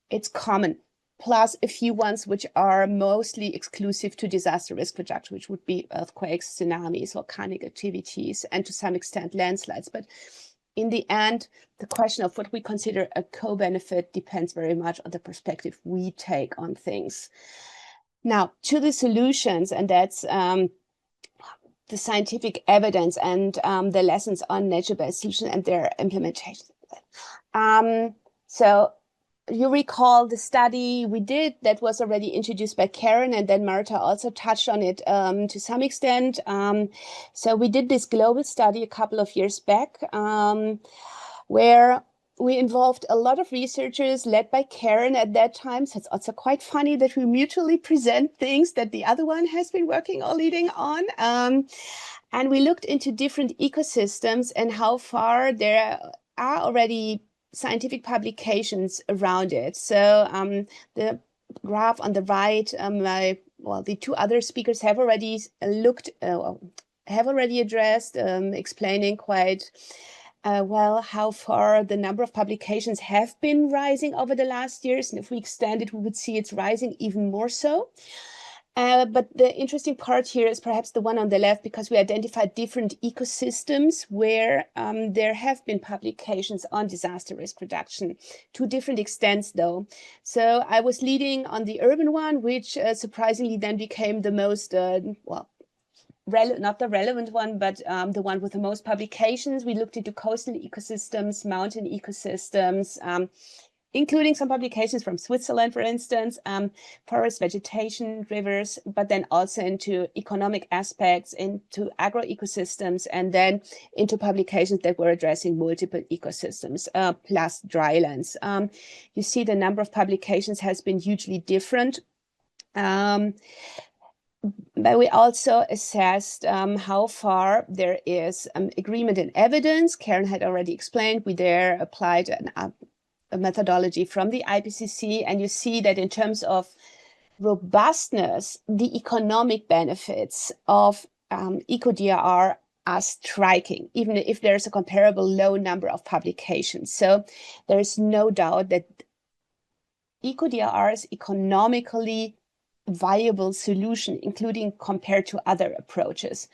it's common, plus a few ones which are mostly exclusive to disaster risk reduction, which would be earthquakes, tsunamis, volcanic activities, and to some extent landslides. But in the end, the question of what we consider a co-benefit depends very much on the perspective we take on things. Now, to the solutions, and that's the scientific evidence and the lessons on nature-based solutions and their implementation. So you recall the study we did that was already introduced by Karen, and then Marta also touched on it to some extent. So we did this global study a couple of years back where we involved a lot of researchers led by Karen at that time. So it's also quite funny that we mutually present things that the other one has been working or leading on. And we looked into different ecosystems and how far there are already scientific publications around it. So the graph on the right, the two other speakers have already looked, have already addressed, explaining quite well how far the number of publications have been rising over the last years. And if we extend it, we would see it's rising even more so. But the interesting part here is perhaps the one on the left, because we identified different ecosystems where there have been publications on disaster risk reduction to different extents, though. So I was leading on the urban one, which surprisingly then became the most, not the relevant one, but the one with the most publications. We looked into coastal ecosystems, mountain ecosystems, including some publications from Switzerland, for instance, forest vegetation, rivers, but then also into economic aspects, into agroecosystems, and then into publications that were addressing multiple ecosystems, plus drylands. You see the number of publications has been hugely different. But we also assessed how far there is agreement and evidence. Karen had already explained, we there applied a methodology from the IPCC, and you see that in terms of robustness, the economic benefits of eco-DRR are striking, even if there's a comparable low number of publications. So there is no doubt that eco-DRR is economically viable solution, including compared to other approaches.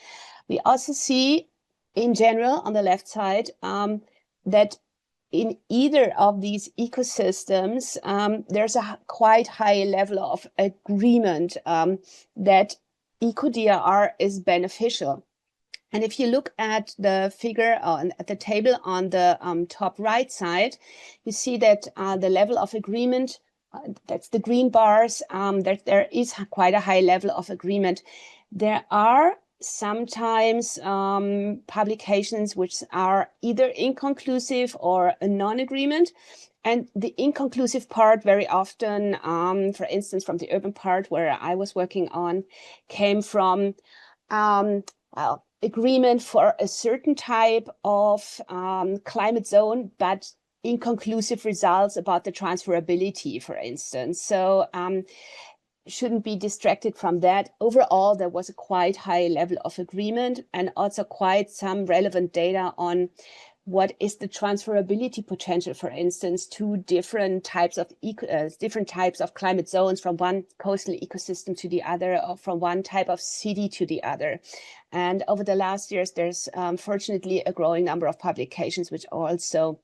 We also see, in general, on the left side, that in either of these ecosystems, there's a quite high level of agreement that eco-DRR is beneficial. And if you look at the figure at the table on the top right side, you see that the level of agreement, that's the green bars, that there is quite a high level of agreement. There are sometimes publications which are either inconclusive or a non-agreement. And the inconclusive part very often, for instance, from the urban part where I was working on, came from agreement for a certain type of climate zone, but inconclusive results about the transferability, for instance. So shouldn't be distracted from that. Overall, there was a quite high level of agreement and also quite some relevant data on what is the transferability potential, for instance, to different types of climate zones, from one coastal ecosystem to the other, or from one type of city to the other. And over the last years, there's fortunately a growing number of publications which also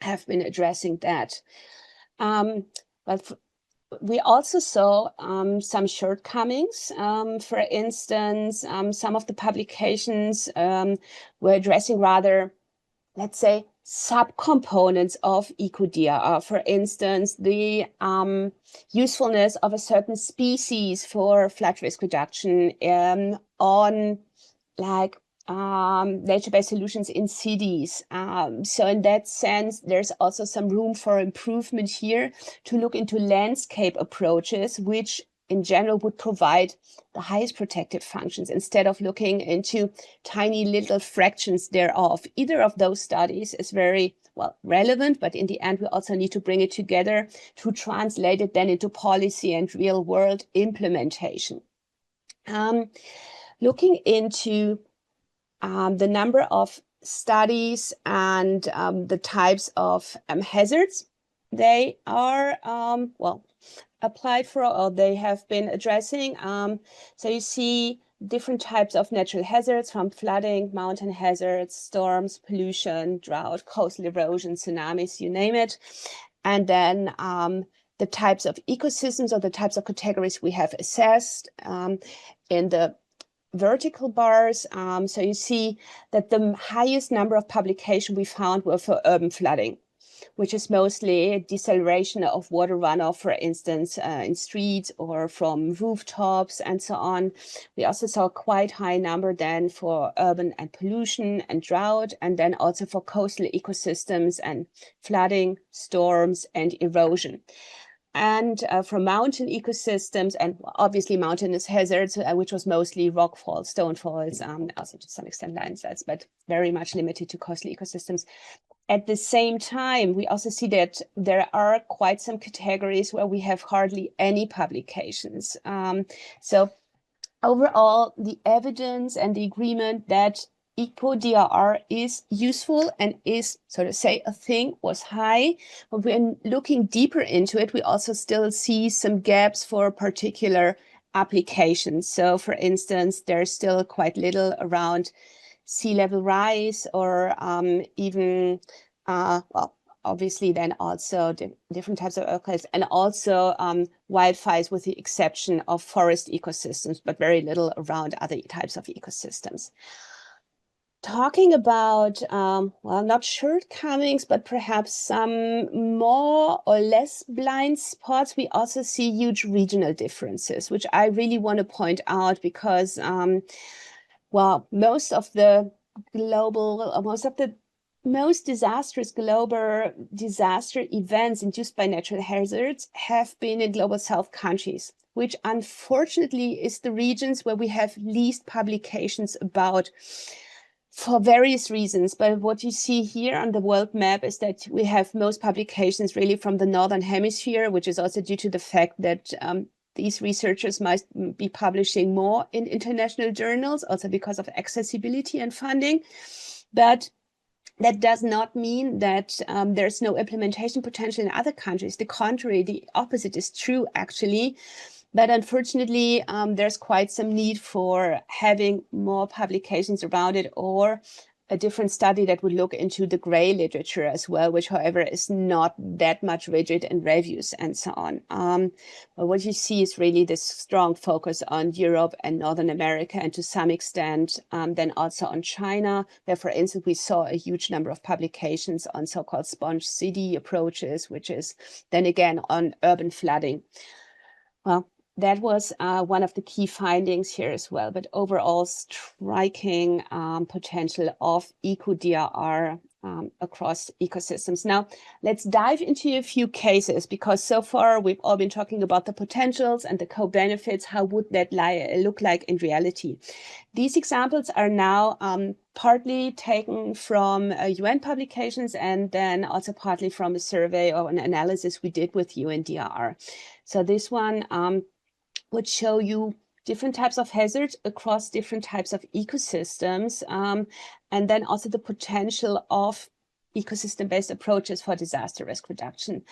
have been addressing that. But we also saw some shortcomings. For instance, some of the publications were addressing rather, let's say, subcomponents of eco-DRR. For instance, the usefulness of a certain species for flood risk reduction on like nature-based solutions in cities. So in that sense, there's also some room for improvement here to look into landscape approaches, which in general would provide the highest protective functions instead of looking into tiny little fractions thereof. Either of those studies is very relevant, but in the end, we also need to bring it together to translate it then into policy and real world implementation. Looking into the number of studies and the types of hazards they are, applied for, or they have been addressing. So you see different types of natural hazards, from flooding, mountain hazards, storms, pollution, drought, coastal erosion, tsunamis, you name it. And then the types of ecosystems, or the types of categories we have assessed in the vertical bars. So you see that the highest number of publications we found were for urban flooding. which is mostly deceleration of water runoff, for instance, in streets or from rooftops and so on. We also saw quite high number then for urban and pollution and drought, and then also for coastal ecosystems and flooding, storms, and erosion. And for mountain ecosystems, and obviously mountainous hazards, which was mostly rockfalls, stonefalls, also to some extent landslides, but very much limited to coastal ecosystems. At the same time, we also see that there are quite some categories where we have hardly any publications. So overall, the evidence and the agreement that eco-DRR is useful and is, so to say, a thing was high. But when looking deeper into it, we also still see some gaps for particular applications. So for instance, there's still quite little around sea level rise or even, well, obviously then also different types of earthquakes and also wildfires with the exception of forest ecosystems, but very little around other types of ecosystems. Talking about, well, not shortcomings, but perhaps some more or less blind spots, we also see huge regional differences, which I really want to point out because, well, most of the most disastrous global disaster events induced by natural hazards have been in global south countries, which unfortunately is the regions where we have least publications about for various reasons. But what you see here on the world map is that we have most publications really from the Northern Hemisphere, which is also due to the fact that these researchers might be publishing more in international journals, also because of accessibility and funding. But that does not mean that there's no implementation potential in other countries. The contrary, the opposite is true, actually. But unfortunately, there's quite some need for having more publications around it, or a different study that would look into the gray literature as well, which, however, is not that much rigid in reviews and so on. But what you see is really this strong focus on Europe and Northern America, and to some extent, then also on China, where, for instance, we saw a huge number of publications on so-called sponge city approaches, which is then again on urban flooding. Well, that was one of the key findings here as well, but overall striking potential of eco-DRR across ecosystems. Now, let's dive into a few cases, because so far we've all been talking about the potentials and the co-benefits. How would that look like in reality? These examples are now partly taken from UN publications and then also partly from a survey or an analysis we did with UNDRR. So this one would show you different types of hazards across different types of ecosystems, and then also the potential of ecosystem-based approaches for disaster risk reduction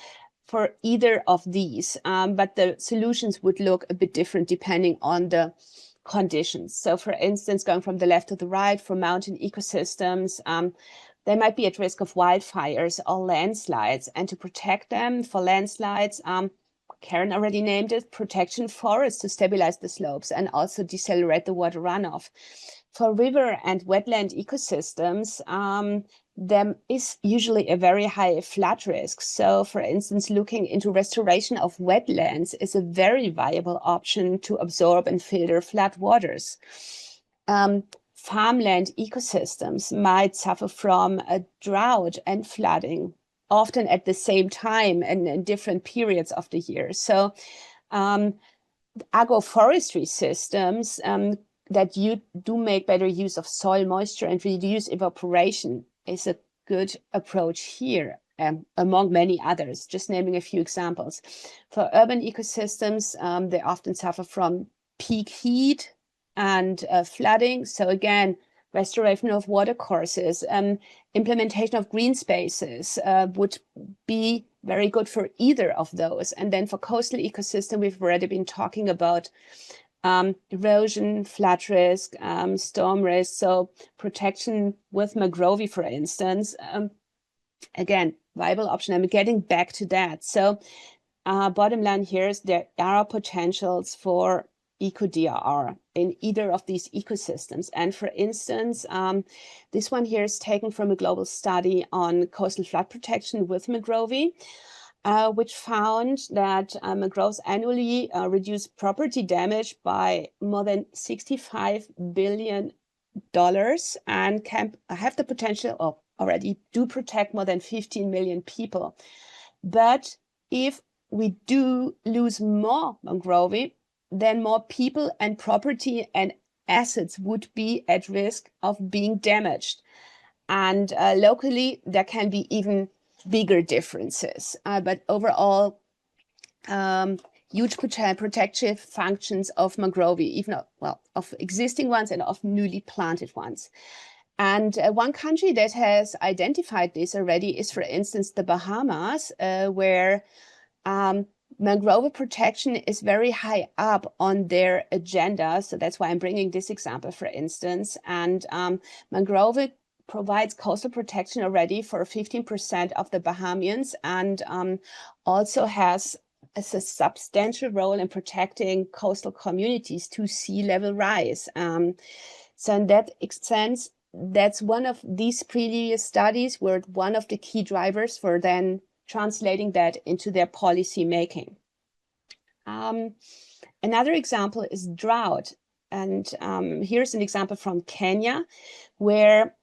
for either of these. But the solutions would look a bit different depending on the conditions. So for instance, going from the left to the right, for mountain ecosystems, they might be at risk of wildfires or landslides, and to protect them for landslides, Karen already named it, protection forests to stabilize the slopes and also decelerate the water runoff. For river and wetland ecosystems, there is usually a very high flood risk. So for instance, looking into restoration of wetlands is a very viable option to absorb and filter flood waters. Farmland ecosystems might suffer from a drought and flooding, often at the same time and in different periods of the year. So agroforestry systems that you do make better use of soil moisture and reduce evaporation is a good approach here, among many others, just naming a few examples. For urban ecosystems, they often suffer from peak heat and flooding. So again, restoration of water courses, implementation of green spaces would be very good for either of those. And then for coastal ecosystem, we've already been talking about erosion, flood risk, storm risk. So protection with mangrove, for instance, again, viable option. I'm getting back to that. So bottom line here is there are potentials for eco-DRR in either of these ecosystems. And for instance, this one here is taken from a global study on coastal flood protection with mangrove, which found that mangroves annually reduce property damage by more than $65 billion and can have the potential of already do protect more than 15 million people. But if we do lose more mangrove, then more people and property and assets would be at risk of being damaged. And locally, there can be even bigger differences. But overall, huge protective functions of mangrove, even of existing ones and of newly planted ones. And one country that has identified this already is, for instance, the Bahamas, where mangrove protection is very high up on their agenda. So that's why I'm bringing this example, for instance. And mangrove provides coastal protection already for 15% of the Bahamians, and also has a substantial role in protecting coastal communities to sea level rise. So in that sense, that's one of these previous studies were one of the key drivers for then translating that into their policy making. Another example is drought. And here's an example from Kenya, where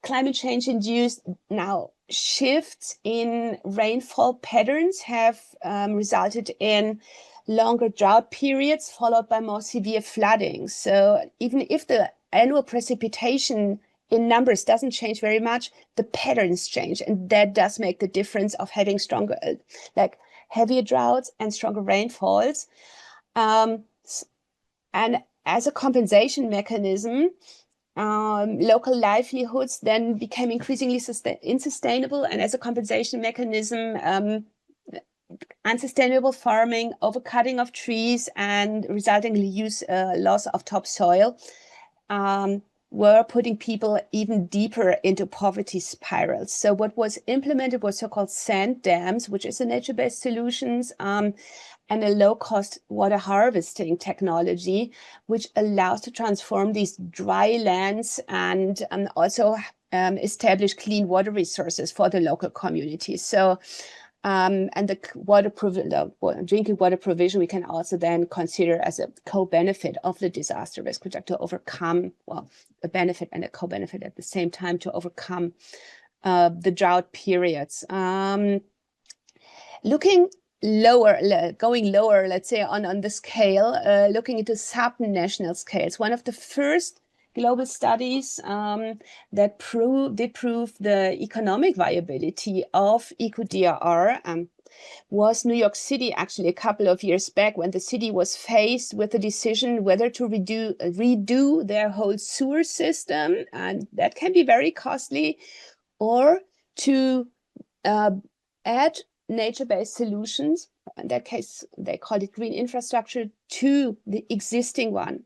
climate change induced now shifts in rainfall patterns have resulted in longer drought periods followed by more severe flooding. So even if the annual precipitation in numbers doesn't change very much, the patterns change, and that does make the difference of having stronger, like heavier droughts and stronger rainfalls. And as a compensation mechanism, local livelihoods then became increasingly unsustainable, and as a compensation mechanism, unsustainable farming, overcutting of trees, and resulting loss of topsoil were putting people even deeper into poverty spirals. So what was implemented was so-called sand dams, which is a nature-based solutions, and a low-cost water harvesting technology, which allows to transform these dry lands and also establish clean water resources for the local communities. So, and the drinking water provision we can also then consider as a co-benefit of the disaster risk, which are to overcome, well, a benefit and a co-benefit at the same time to overcome the drought periods. Looking going lower, let's say on the scale, looking into sub-national scales. One of the first global studies that did prove the economic viability of eco-DRR was New York City, actually a couple of years back, when the city was faced with the decision whether to redo their whole sewer system, and that can be very costly, or to add nature-based solutions. In that case, they called it green infrastructure, to the existing one.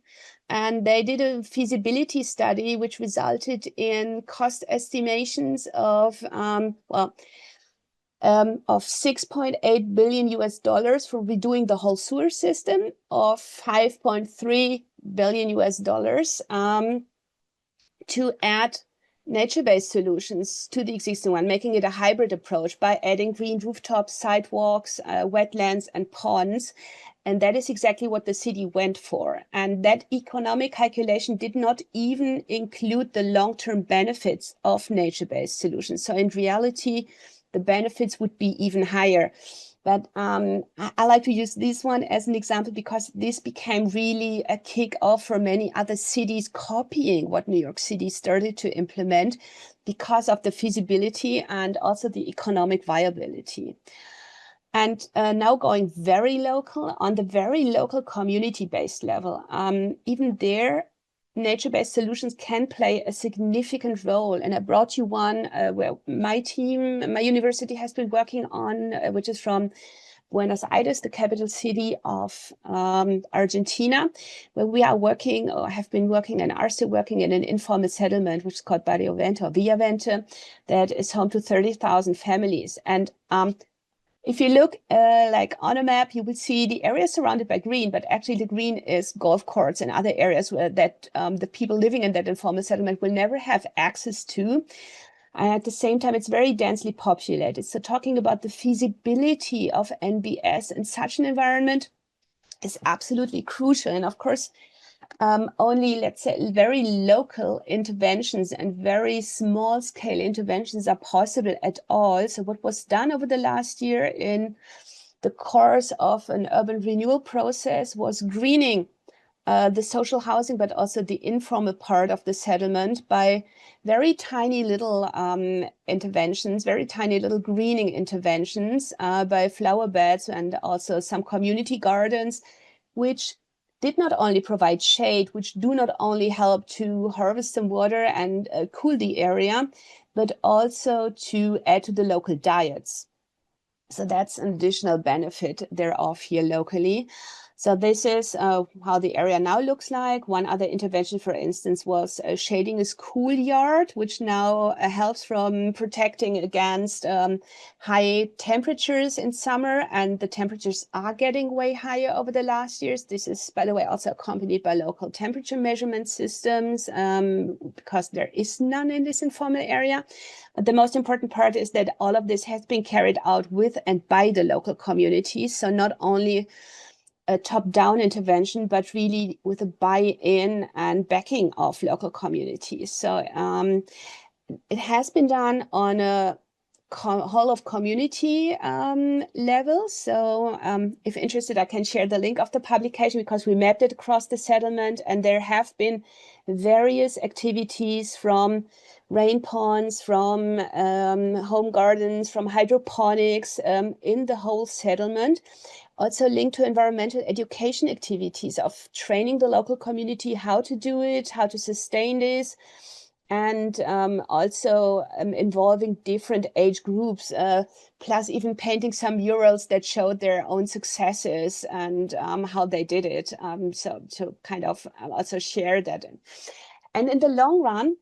And they did a feasibility study, which resulted in cost estimations of $6.8 billion for redoing the whole sewer system, of $5.3 billion to add nature-based solutions to the existing one, making it a hybrid approach by adding green rooftops, sidewalks, wetlands, and ponds. And that is exactly what the city went for. And that economic calculation did not even include the long-term benefits of nature-based solutions. So in reality, the benefits would be even higher. But I like to use this one as an example because this became really a kick-off for many other cities copying what New York City started to implement because of the feasibility and also the economic viability. And now going very local, on the very local community-based level, even there, nature-based solutions can play a significant role. And I brought you one where my university has been working on, which is from Buenos Aires, the capital city of Argentina, where we are working or have been working and are still working in an informal settlement, which is called Barrio Vente or Villa Vente, that is home to 30,000 families. And If you look like on a map, you will see the area surrounded by green, but actually the green is golf courts and other areas where that the people living in that informal settlement will never have access to. And at the same time, it's very densely populated. So talking about the feasibility of NBS in such an environment is absolutely crucial. And of course, only, let's say, very local interventions and very small scale interventions are possible at all. So what was done over the last year in the course of an urban renewal process was greening the social housing, but also the informal part of the settlement by very tiny little interventions, very tiny little greening interventions by flower beds and also some community gardens, which did not only provide shade, which do not only help to harvest some water and cool the area, but also to add to the local diets. So that's an additional benefit thereof here locally. So this is how the area now looks like. One other intervention, for instance, was shading a schoolyard, which now helps from protecting against high temperatures in summer. And the temperatures are getting way higher over the last years. This is, by the way, also accompanied by local temperature measurement systems because there is none in this informal area. But the most important part is that all of this has been carried out with and by the local communities. So not only a top-down intervention, but really with a buy-in and backing of local communities. So it has been done on a whole of community level. So if interested, I can share the link of the publication because we mapped it across the settlement, and there have been various activities from rain ponds, from home gardens, from hydroponics in the whole settlement. Also linked to environmental education activities of training the local community how to do it, how to sustain this, and also involving different age groups, plus even painting some murals that showed their own successes and how they did it. So to kind of also share that. And in the long run,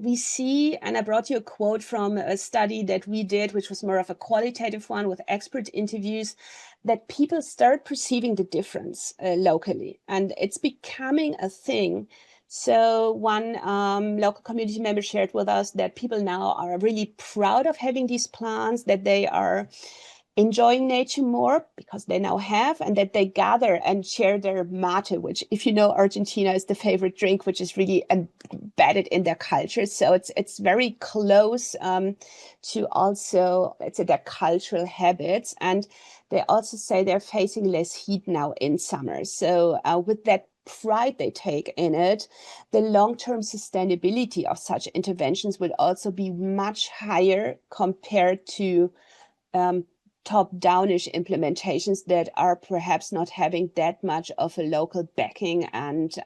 we see, and I brought you a quote from a study that we did, which was more of a qualitative one with expert interviews, that people start perceiving the difference locally, and it's becoming a thing. So one local community member shared with us that people now are really proud of having these plants, that they are enjoying nature more because they now have, and that they gather and share their mate, which, if you know, Argentina is the favorite drink, which is really embedded in their culture. So it's very close to also, let's say, their cultural habits. And they also say they're facing less heat now in summer. So with that pride they take in it, the long-term sustainability of such interventions would also be much higher compared to top-downish implementations that are perhaps not having that much of a local backing and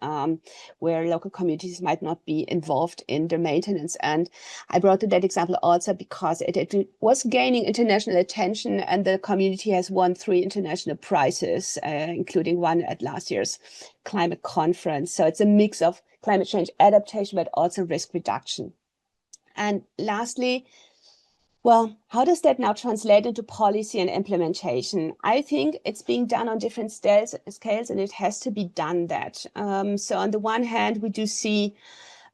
where local communities might not be involved in their maintenance. And I brought to that example also because it was gaining international attention, and the community has won 3 international prizes, including one at last year's climate conference. So it's a mix of climate change adaptation, but also risk reduction. And lastly, well, how does that now translate into policy and implementation? I think it's being done on different scales, and it has to be done that. So on the one hand, we do see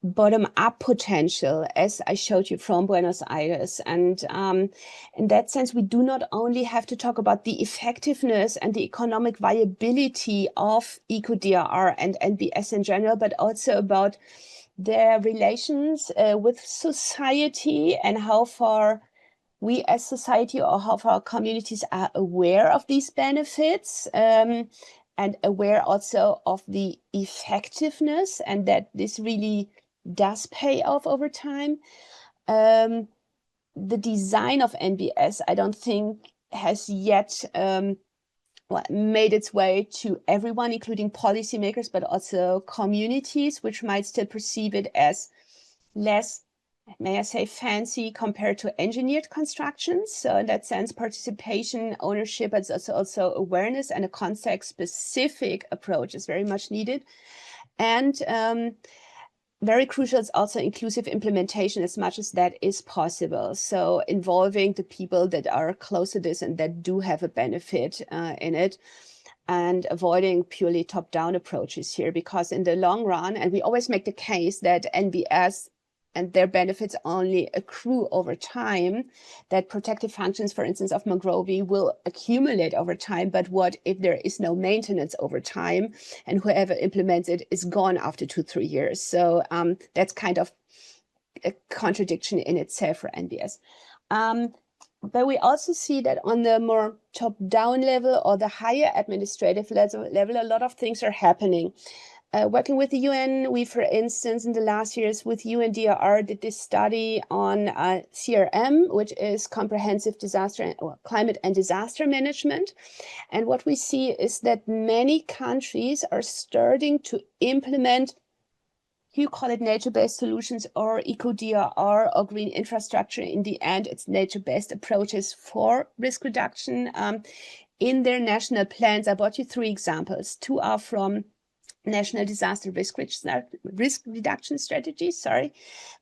bottom-up potential, as I showed you from Buenos Aires. And in that sense, we do not only have to talk about the effectiveness and the economic viability of eco-DRR and NBS in general, but also about their relations with society and how far we as society or how far communities are aware of these benefits and aware also of the effectiveness, and that this really does pay off over time. The design of NBS, I don't think, has yet made its way to everyone, including policymakers, but also communities, which might still perceive it as less, may I say, fancy compared to engineered constructions. So in that sense, participation, ownership, but also awareness and a context-specific approach is very much needed. And very crucial is also inclusive implementation as much as that is possible. So involving the people that are close to this and that do have a benefit in it, and avoiding purely top-down approaches here, because in the long run, and we always make the case that NBS and their benefits only accrue over time, that protective functions, for instance, of mangrove will accumulate over time. But what if there is no maintenance over time and whoever implements it is gone after 2-3 years? So that's kind of a contradiction in itself for NBS. But we also see that on the more top-down level or the higher administrative level, a lot of things are happening. Working with the UN, we, for instance, in the last years with UNDRR did this study on CRM, which is Comprehensive Disaster or Climate and Disaster Management. And what we see is that many countries are starting to implement, you call it nature-based solutions or eco-DRR or green infrastructure. In the end, it's nature-based approaches for risk reduction in their national plans. I brought you 3 examples. 2 are from National Disaster Risk Reduction Strategies,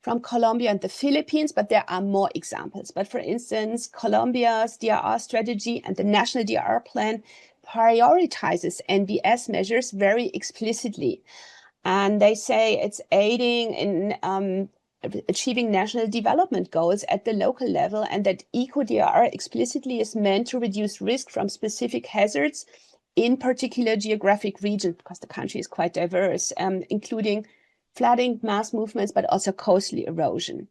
from Colombia and the Philippines, but there are more examples. But for instance, Colombia's DRR strategy and the National DRR Plan prioritizes NBS measures very explicitly. And they say it's aiding in achieving national development goals at the local level, and that eco-DRR explicitly is meant to reduce risk from specific hazards in particular geographic region, because the country is quite diverse, including flooding, mass movements, but also coastal erosion.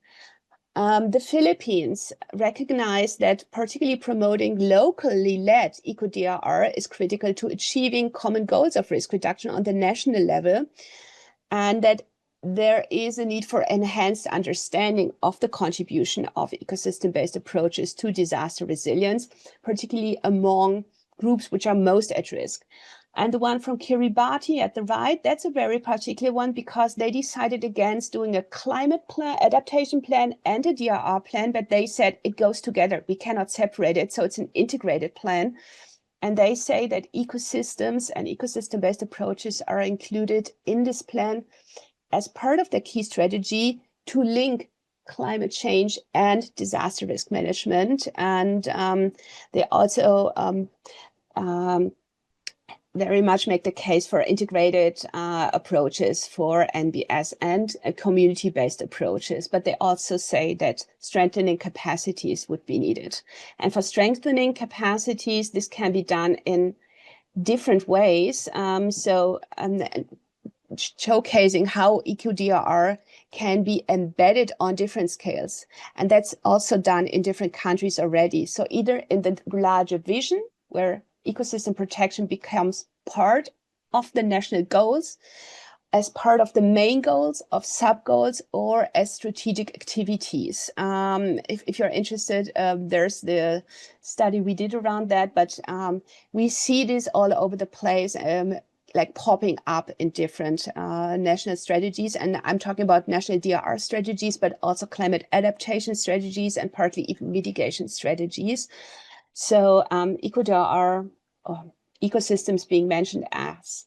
The Philippines recognize that particularly promoting locally led eco-DRR is critical to achieving common goals of risk reduction on the national level, and that there is a need for enhanced understanding of the contribution of ecosystem-based approaches to disaster resilience, particularly among groups which are most at risk. And the one from Kiribati at the right, that's a very particular one because they decided against doing a climate plan, adaptation plan and a DRR plan, but they said it goes together. We cannot separate it. So it's an integrated plan. And they say that ecosystems and ecosystem-based approaches are included in this plan as part of the key strategy to link climate change and disaster risk management. And they also very much make the case for integrated approaches for NBS and community-based approaches, but they also say that strengthening capacities would be needed. And for strengthening capacities, this can be done in different ways. Showcasing how eco-DRR can be embedded on different scales. And that's also done in different countries already. So either in the larger vision, where ecosystem protection becomes part of the national goals, as part of the main goals, of sub-goals, or as strategic activities. If you're interested, there's the study we did around that, but we see this all over the place, like popping up in different national strategies. And I'm talking about national DRR strategies, but also climate adaptation strategies and partly even mitigation strategies. So eco-DRR, ecosystems being mentioned as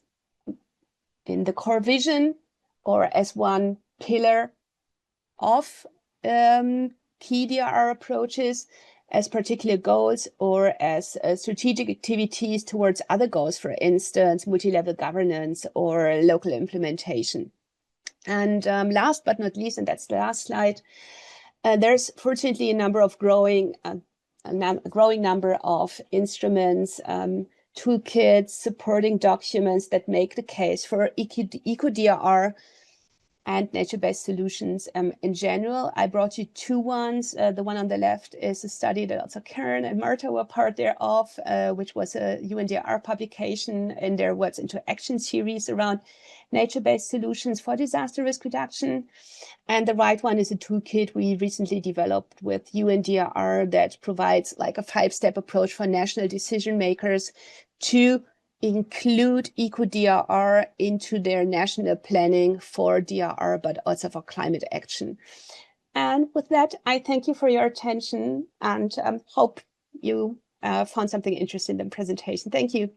in the core vision or as one pillar of key DRR approaches, as particular goals, or as strategic activities towards other goals, for instance, multi-level governance or local implementation. And last but not least, and that's the last slide, there's fortunately a growing number of instruments, toolkits, supporting documents that make the case for eco-DRR and nature-based solutions in general. I brought you 2 ones. The one on the left is a study that also Karen and Marta were part thereof, which was a UNDRR publication in their Words into Action series around nature-based solutions for disaster risk reduction. And the right one is a toolkit we recently developed with UNDRR that provides like a 5-step approach for national decision makers to include eco-DRR into their national planning for DRR, but also for climate action. And with that, I thank you for your attention and hope you found something interesting in the presentation. Thank you.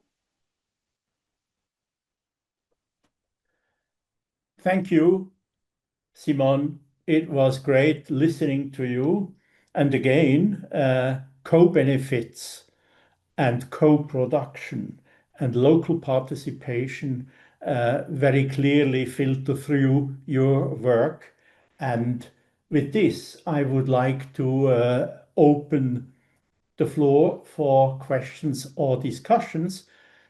Thank you. Simon, it was great listening to you. And again, co-benefits and co-production and local participation very clearly filter through your work. And with this, I would like to open the floor for questions or discussions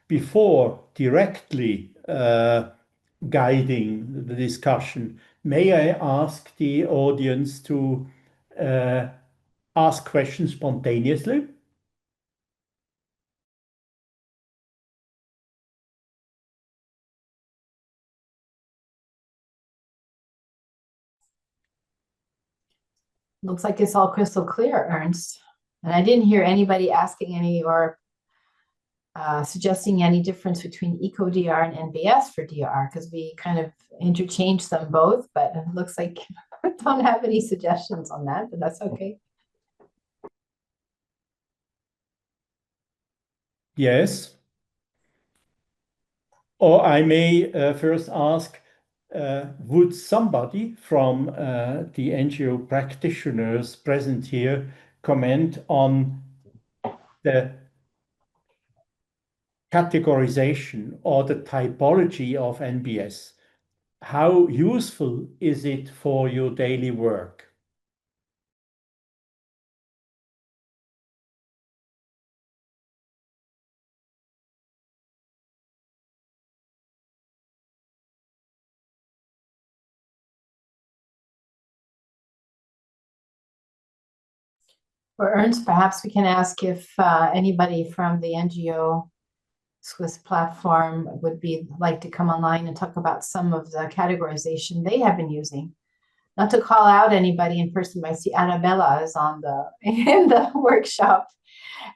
before directly guiding the discussion. May I ask the audience to ask questions spontaneously? Looks like it's all crystal clear, Ernst. And I didn't hear anybody asking any or suggesting any difference between EcoDR and NBS for DR, because we kind of interchanged them both, but it looks like I don't have any suggestions on that, but that's okay. Yes. Or I may first ask, would somebody from the NGO practitioners present here comment on the categorization or the typology of NBS? How useful is it for your daily work? For Ernst, perhaps we can ask if anybody from the NGO Swiss platform would be like to come online and talk about some of the categorization they have been using. Not to call out anybody in person, but I see Arabella is on the in the workshop.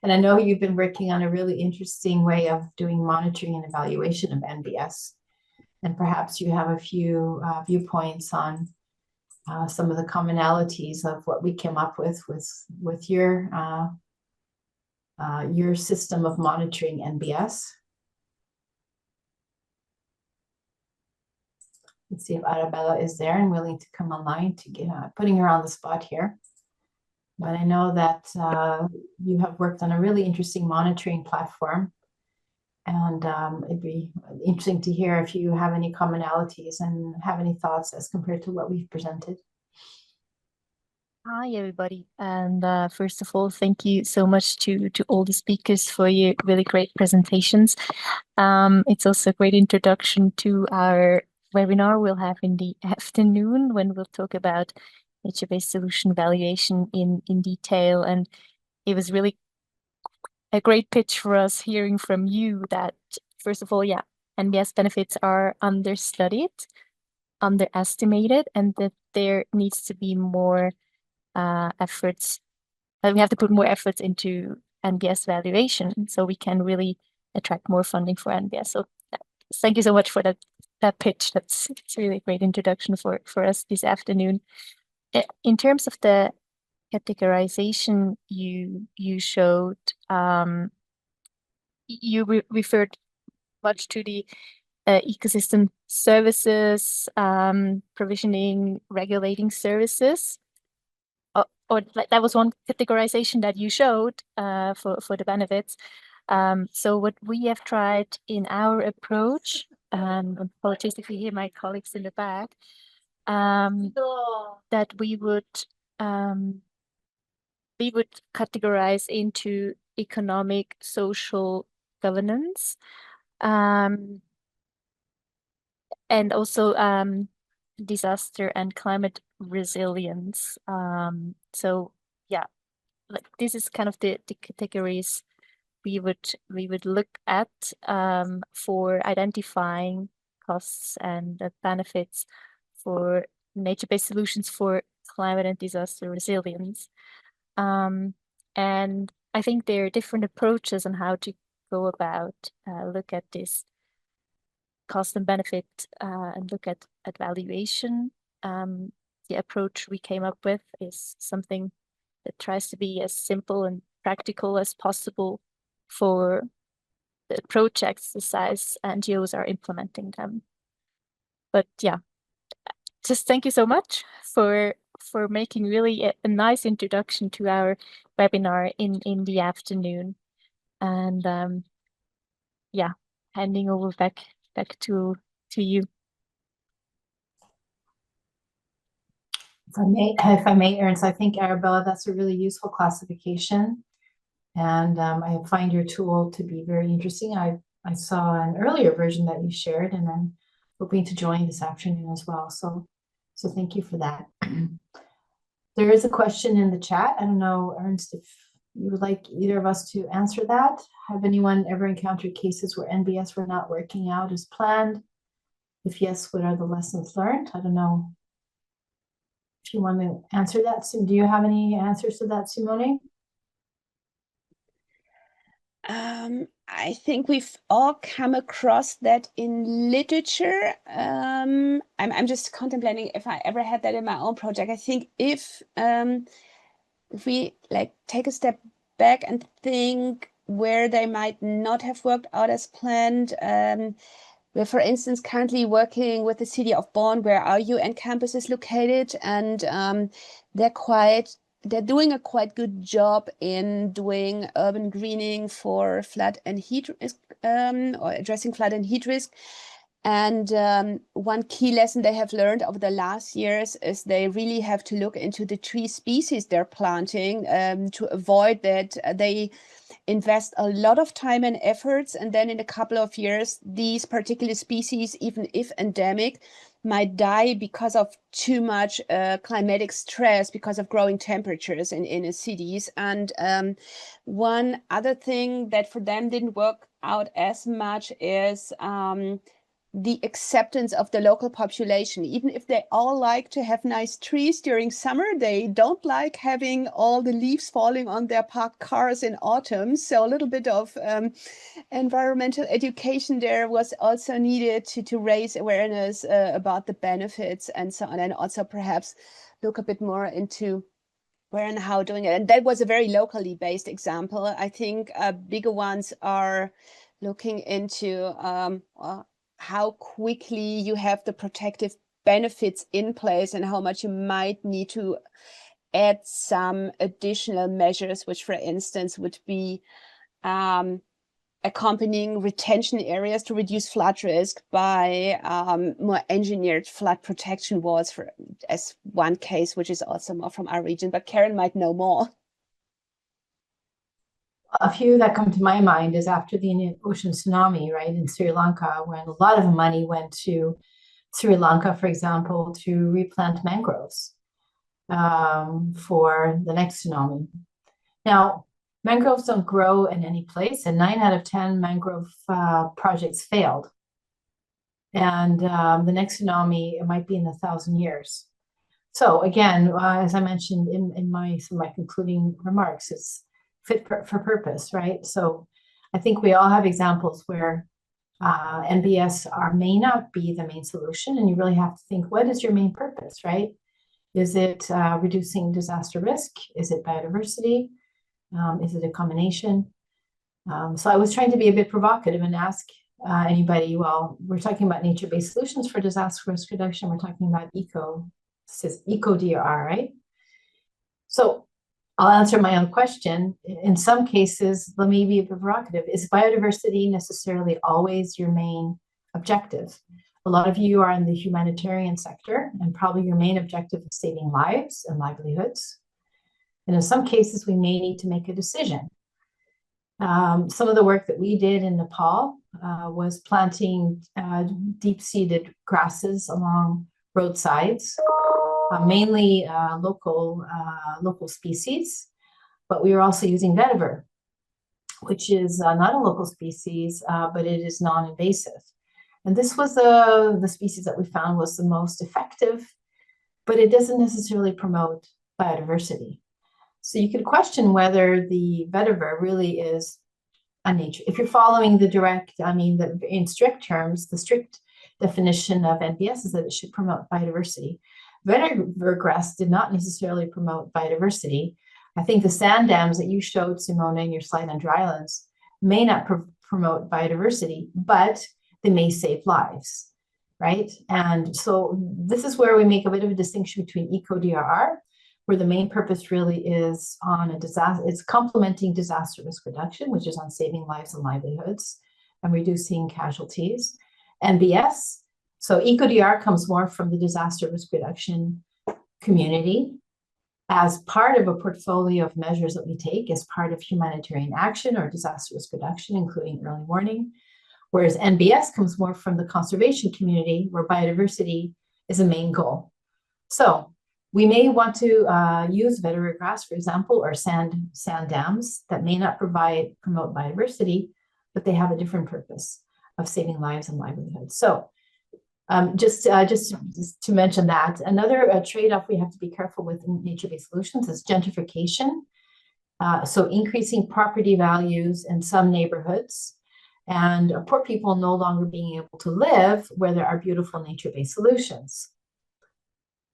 And I know you've been working on a really interesting way of doing monitoring and evaluation of NBS. And perhaps you have a few viewpoints on some of the commonalities of what we came up with your system of monitoring NBS. Let's see if Arabella is there and willing to come online to get putting her on the spot here. But I know that you have worked on a really interesting monitoring platform. And it'd be interesting to hear if you have any commonalities and have any thoughts as compared to what we've presented. Hi, everybody. And first of all, thank you so much to all the speakers for your really great presentations. It's also a great introduction to our webinar we'll have in the afternoon when we'll talk about nature-based solution valuation in detail. And it was really a great pitch for us hearing from you that, first of all, yeah, NBS benefits are understudied, underestimated, and that there needs to be more efforts. We have to put more efforts into NBS valuation so we can really attract more funding for NBS. So thank you so much for that pitch. It's really a great introduction for us this afternoon. In terms of the categorization you showed, you referred much to the ecosystem services, provisioning, regulating services. Or that was one categorization that you showed for the benefits. So what we have tried in our approach, apologies if you hear my colleagues in the back, that we would categorize into economic, social, governance, and also disaster and climate resilience. So yeah, like this is kind of the categories we would look at for identifying costs and benefits for nature-based solutions for climate and disaster resilience. And I think there are different approaches on how to go about look at this cost and benefit and look at valuation. The approach we came up with is something that tries to be as simple and practical as possible for the projects the size NGOs are implementing them. But yeah, just thank you so much for making really a nice introduction to our webinar in the afternoon. And yeah, handing over back to you. If I may, Ernst, I think, Arabella, that's a really useful classification. And I find your tool to be very interesting. I saw an earlier version that you shared, and I'm hoping to join this afternoon as well. So thank you for that. There is a question in the chat. I don't know, Ernst, if you would like either of us to answer that. Have anyone ever encountered cases where NBS were not working out as planned? If yes, what are the lessons learned? I don't know if you want to answer that. Do you have any answers to that, Simone? I think we've all come across that in literature. I'm just contemplating if I ever had that in my own project. I think if we like take a step back and think where they might not have worked out as planned. We're, for instance, currently working with the city of Bonn, where our UN campus is located, and they're doing a quite good job in doing urban greening for flood and heat risk, or addressing flood and heat risk. And one key lesson they have learned over the last years is they really have to look into the tree species they're planting to avoid that they invest a lot of time and efforts, and then in a couple of years, these particular species, even if endemic, might die because of too much climatic stress, because of growing temperatures in cities. And one other thing that for them didn't work out as much is the acceptance of the local population. Even if they all like to have nice trees during summer, they don't like having all the leaves falling on their parked cars in autumn. So a little bit of environmental education there was also needed to raise awareness about the benefits and so on, and also perhaps look a bit more into where and how doing it. And that was a very locally based example. I think bigger ones are looking into how quickly you have the protective benefits in place and how much you might need to add some additional measures, which, for instance, would be accompanying retention areas to reduce flood risk by more engineered flood protection walls, as one case, which is also more from our region. But Karen might know more. A few that come to my mind is after the Indian Ocean tsunami, right, in Sri Lanka, when a lot of money went to Sri Lanka, for example, to replant mangroves for the next tsunami. Now, mangroves don't grow in any place, and 9 out of 10 mangrove projects failed. And the next tsunami, it might be in 1,000 years. So again, as I mentioned in some of my concluding remarks, it's fit for purpose, right? So I think we all have examples where NBS may not be the main solution, and you really have to think, what is your main purpose, right? Is it reducing disaster risk? Is it biodiversity? Is it a combination? So I was trying to be a bit provocative and ask anybody, well, we're talking about nature-based solutions for disaster risk reduction. We're talking about eco-DRR, right? So I'll answer my own question. In some cases, let me be a bit provocative. Is biodiversity necessarily always your main objective? A lot of you are in the humanitarian sector, and probably your main objective is saving lives and livelihoods. And in some cases, we may need to make a decision. Some of the work that we did in Nepal was planting deep-seated grasses along roadsides, mainly local species, but we were also using vetiver, which is not a local species, but it is non-invasive. And this was the species that we found was the most effective, but it doesn't necessarily promote biodiversity. So you could question whether the vetiver really is a nature. If you're following the direct, in strict terms, the strict definition of NBS is that it should promote biodiversity. Vetiver grass did not necessarily promote biodiversity. I think the sand dams that you showed, Simone, in your slide on drylands may not promote biodiversity, but they may save lives. right? And so this is where we make a bit of a distinction between eco-DRR, where the main purpose really is on a disaster, it's complementing disaster risk reduction, which is on saving lives and livelihoods and reducing casualties. NBS, so eco-DRR comes more from the disaster risk reduction community as part of a portfolio of measures that we take as part of humanitarian action or disaster risk reduction, including early warning. Whereas NBS comes more from the conservation community, where biodiversity is a main goal. So we may want to use vetiver grass, for example, or sand dams that may not promote biodiversity, but they have a different purpose of saving lives and livelihoods. So just to mention that, another trade-off we have to be careful with in nature-based solutions is gentrification. So increasing property values in some neighborhoods, and poor people no longer being able to live where there are beautiful nature-based solutions.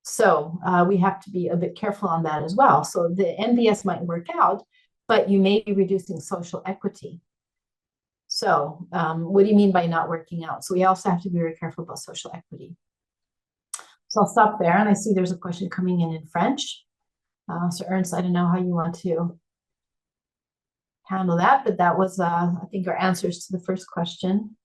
So we have to be a bit careful on that as well. So the NBS might work out, but you may be reducing social equity. So what do you mean by not working out? So we also have to be very careful about social equity. So I'll stop there, and I see there's a question coming in French. So Ernst, I don't know how you want to handle that, but that was, I think, our answers to the first question.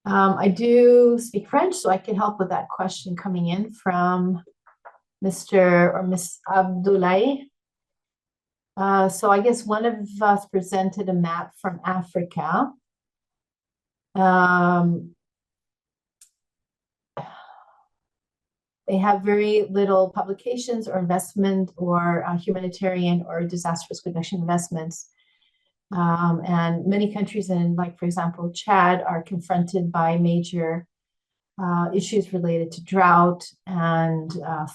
I do speak French, so I can help with that question coming in from Mr. or Miss Abdoulaye. So I guess one of us presented a map from Africa. They have very little publications or investment or humanitarian or disaster risk reduction investments. And many countries in, like, for example, Chad, are confronted by major issues related to drought and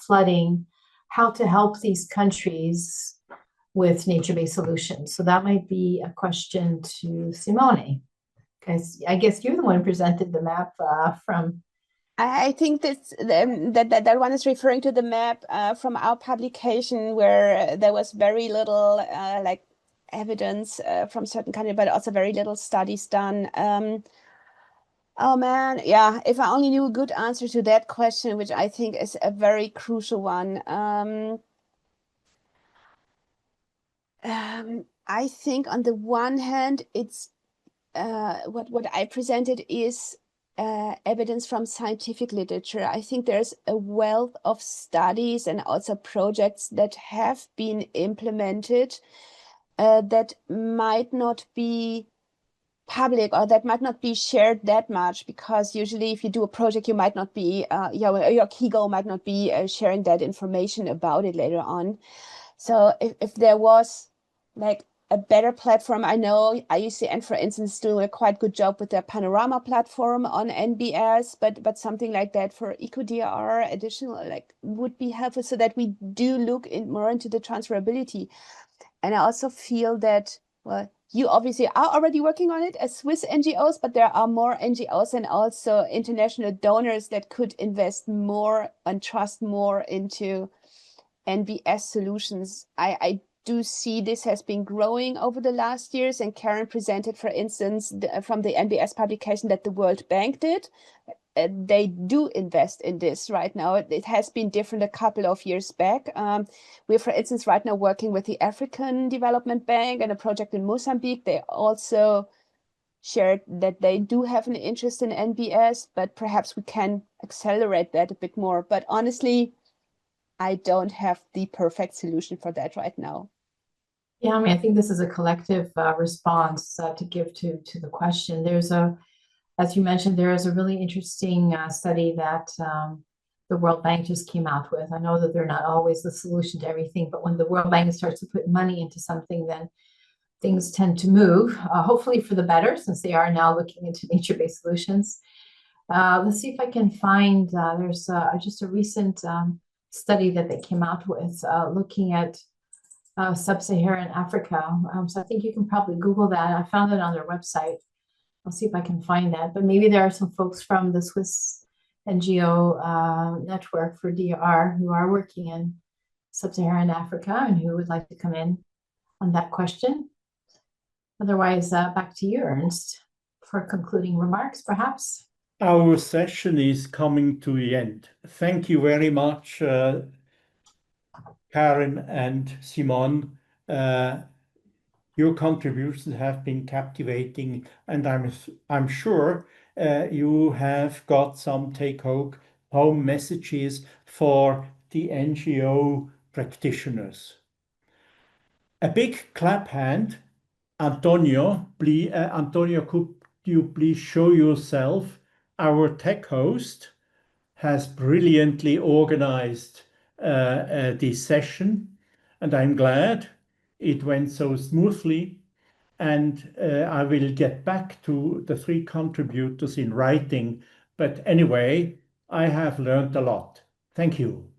flooding, how to help these countries with nature-based solutions. So that might be a question to Simone, because I guess you're the one who presented the map from. I think that one is referring to the map from our publication, where there was very little like evidence from certain countries, but also very little studies done. Oh man, yeah, if I only knew a good answer to that question, which I think is a very crucial one. I think on the one hand, it's what I presented is evidence from scientific literature. I think there's a wealth of studies and also projects that have been implemented that might not be public, or that might not be shared that much, because usually if you do a project, you might not be, your key goal might not be sharing that information about it later on. So if there was like a better platform, I know IUCN, for instance, is doing a quite good job with their Panorama platform on NBS, but something like that for eco-DRR additional like would be helpful, so that we do look more into the transferability. And I also feel that, well, you obviously are already working on it as Swiss NGOs, but there are more NGOs and also international donors that could invest more and trust more into NBS solutions. I do see this has been growing over the last years, and Karen presented, for instance, from the NBS publication that the World Bank did. They do invest in this right now. It has been different a couple of years back. We're, for instance, right now working with the African Development Bank and a project in Mozambique. They also shared that they do have an interest in NBS, but perhaps we can accelerate that a bit more. But honestly, I don't have the perfect solution for that right now. Yeah, I mean, I think this is a collective response to give to the question. There's as you mentioned, there is a really interesting study that the World Bank just came out with. I know that they're not always the solution to everything, but when the World Bank starts to put money into something, then things tend to move, hopefully for the better, since they are now looking into nature-based solutions. Let's see if I can find, there's just a recent study that they came out with looking at sub-Saharan Africa. So I think you can probably Google that. I found it on their website. I'll see if I can find that. But maybe there are some folks from the Swiss NGO network for DR who are working in sub-Saharan Africa and who would like to come in on that question. Otherwise, back to you, Ernst, for concluding remarks, perhaps. Our session is coming to the end. Thank you very much, Karen and Simon. Your contributions have been captivating, and I'm sure you have got some take-home messages for the NGO practitioners. A big clap hand. Antonio, Antonio, could you please show yourself? Our tech host has brilliantly organized this session, and I'm glad it went so smoothly. And I will get back to the 3 contributors in writing. But anyway, I have learned a lot. Thank you.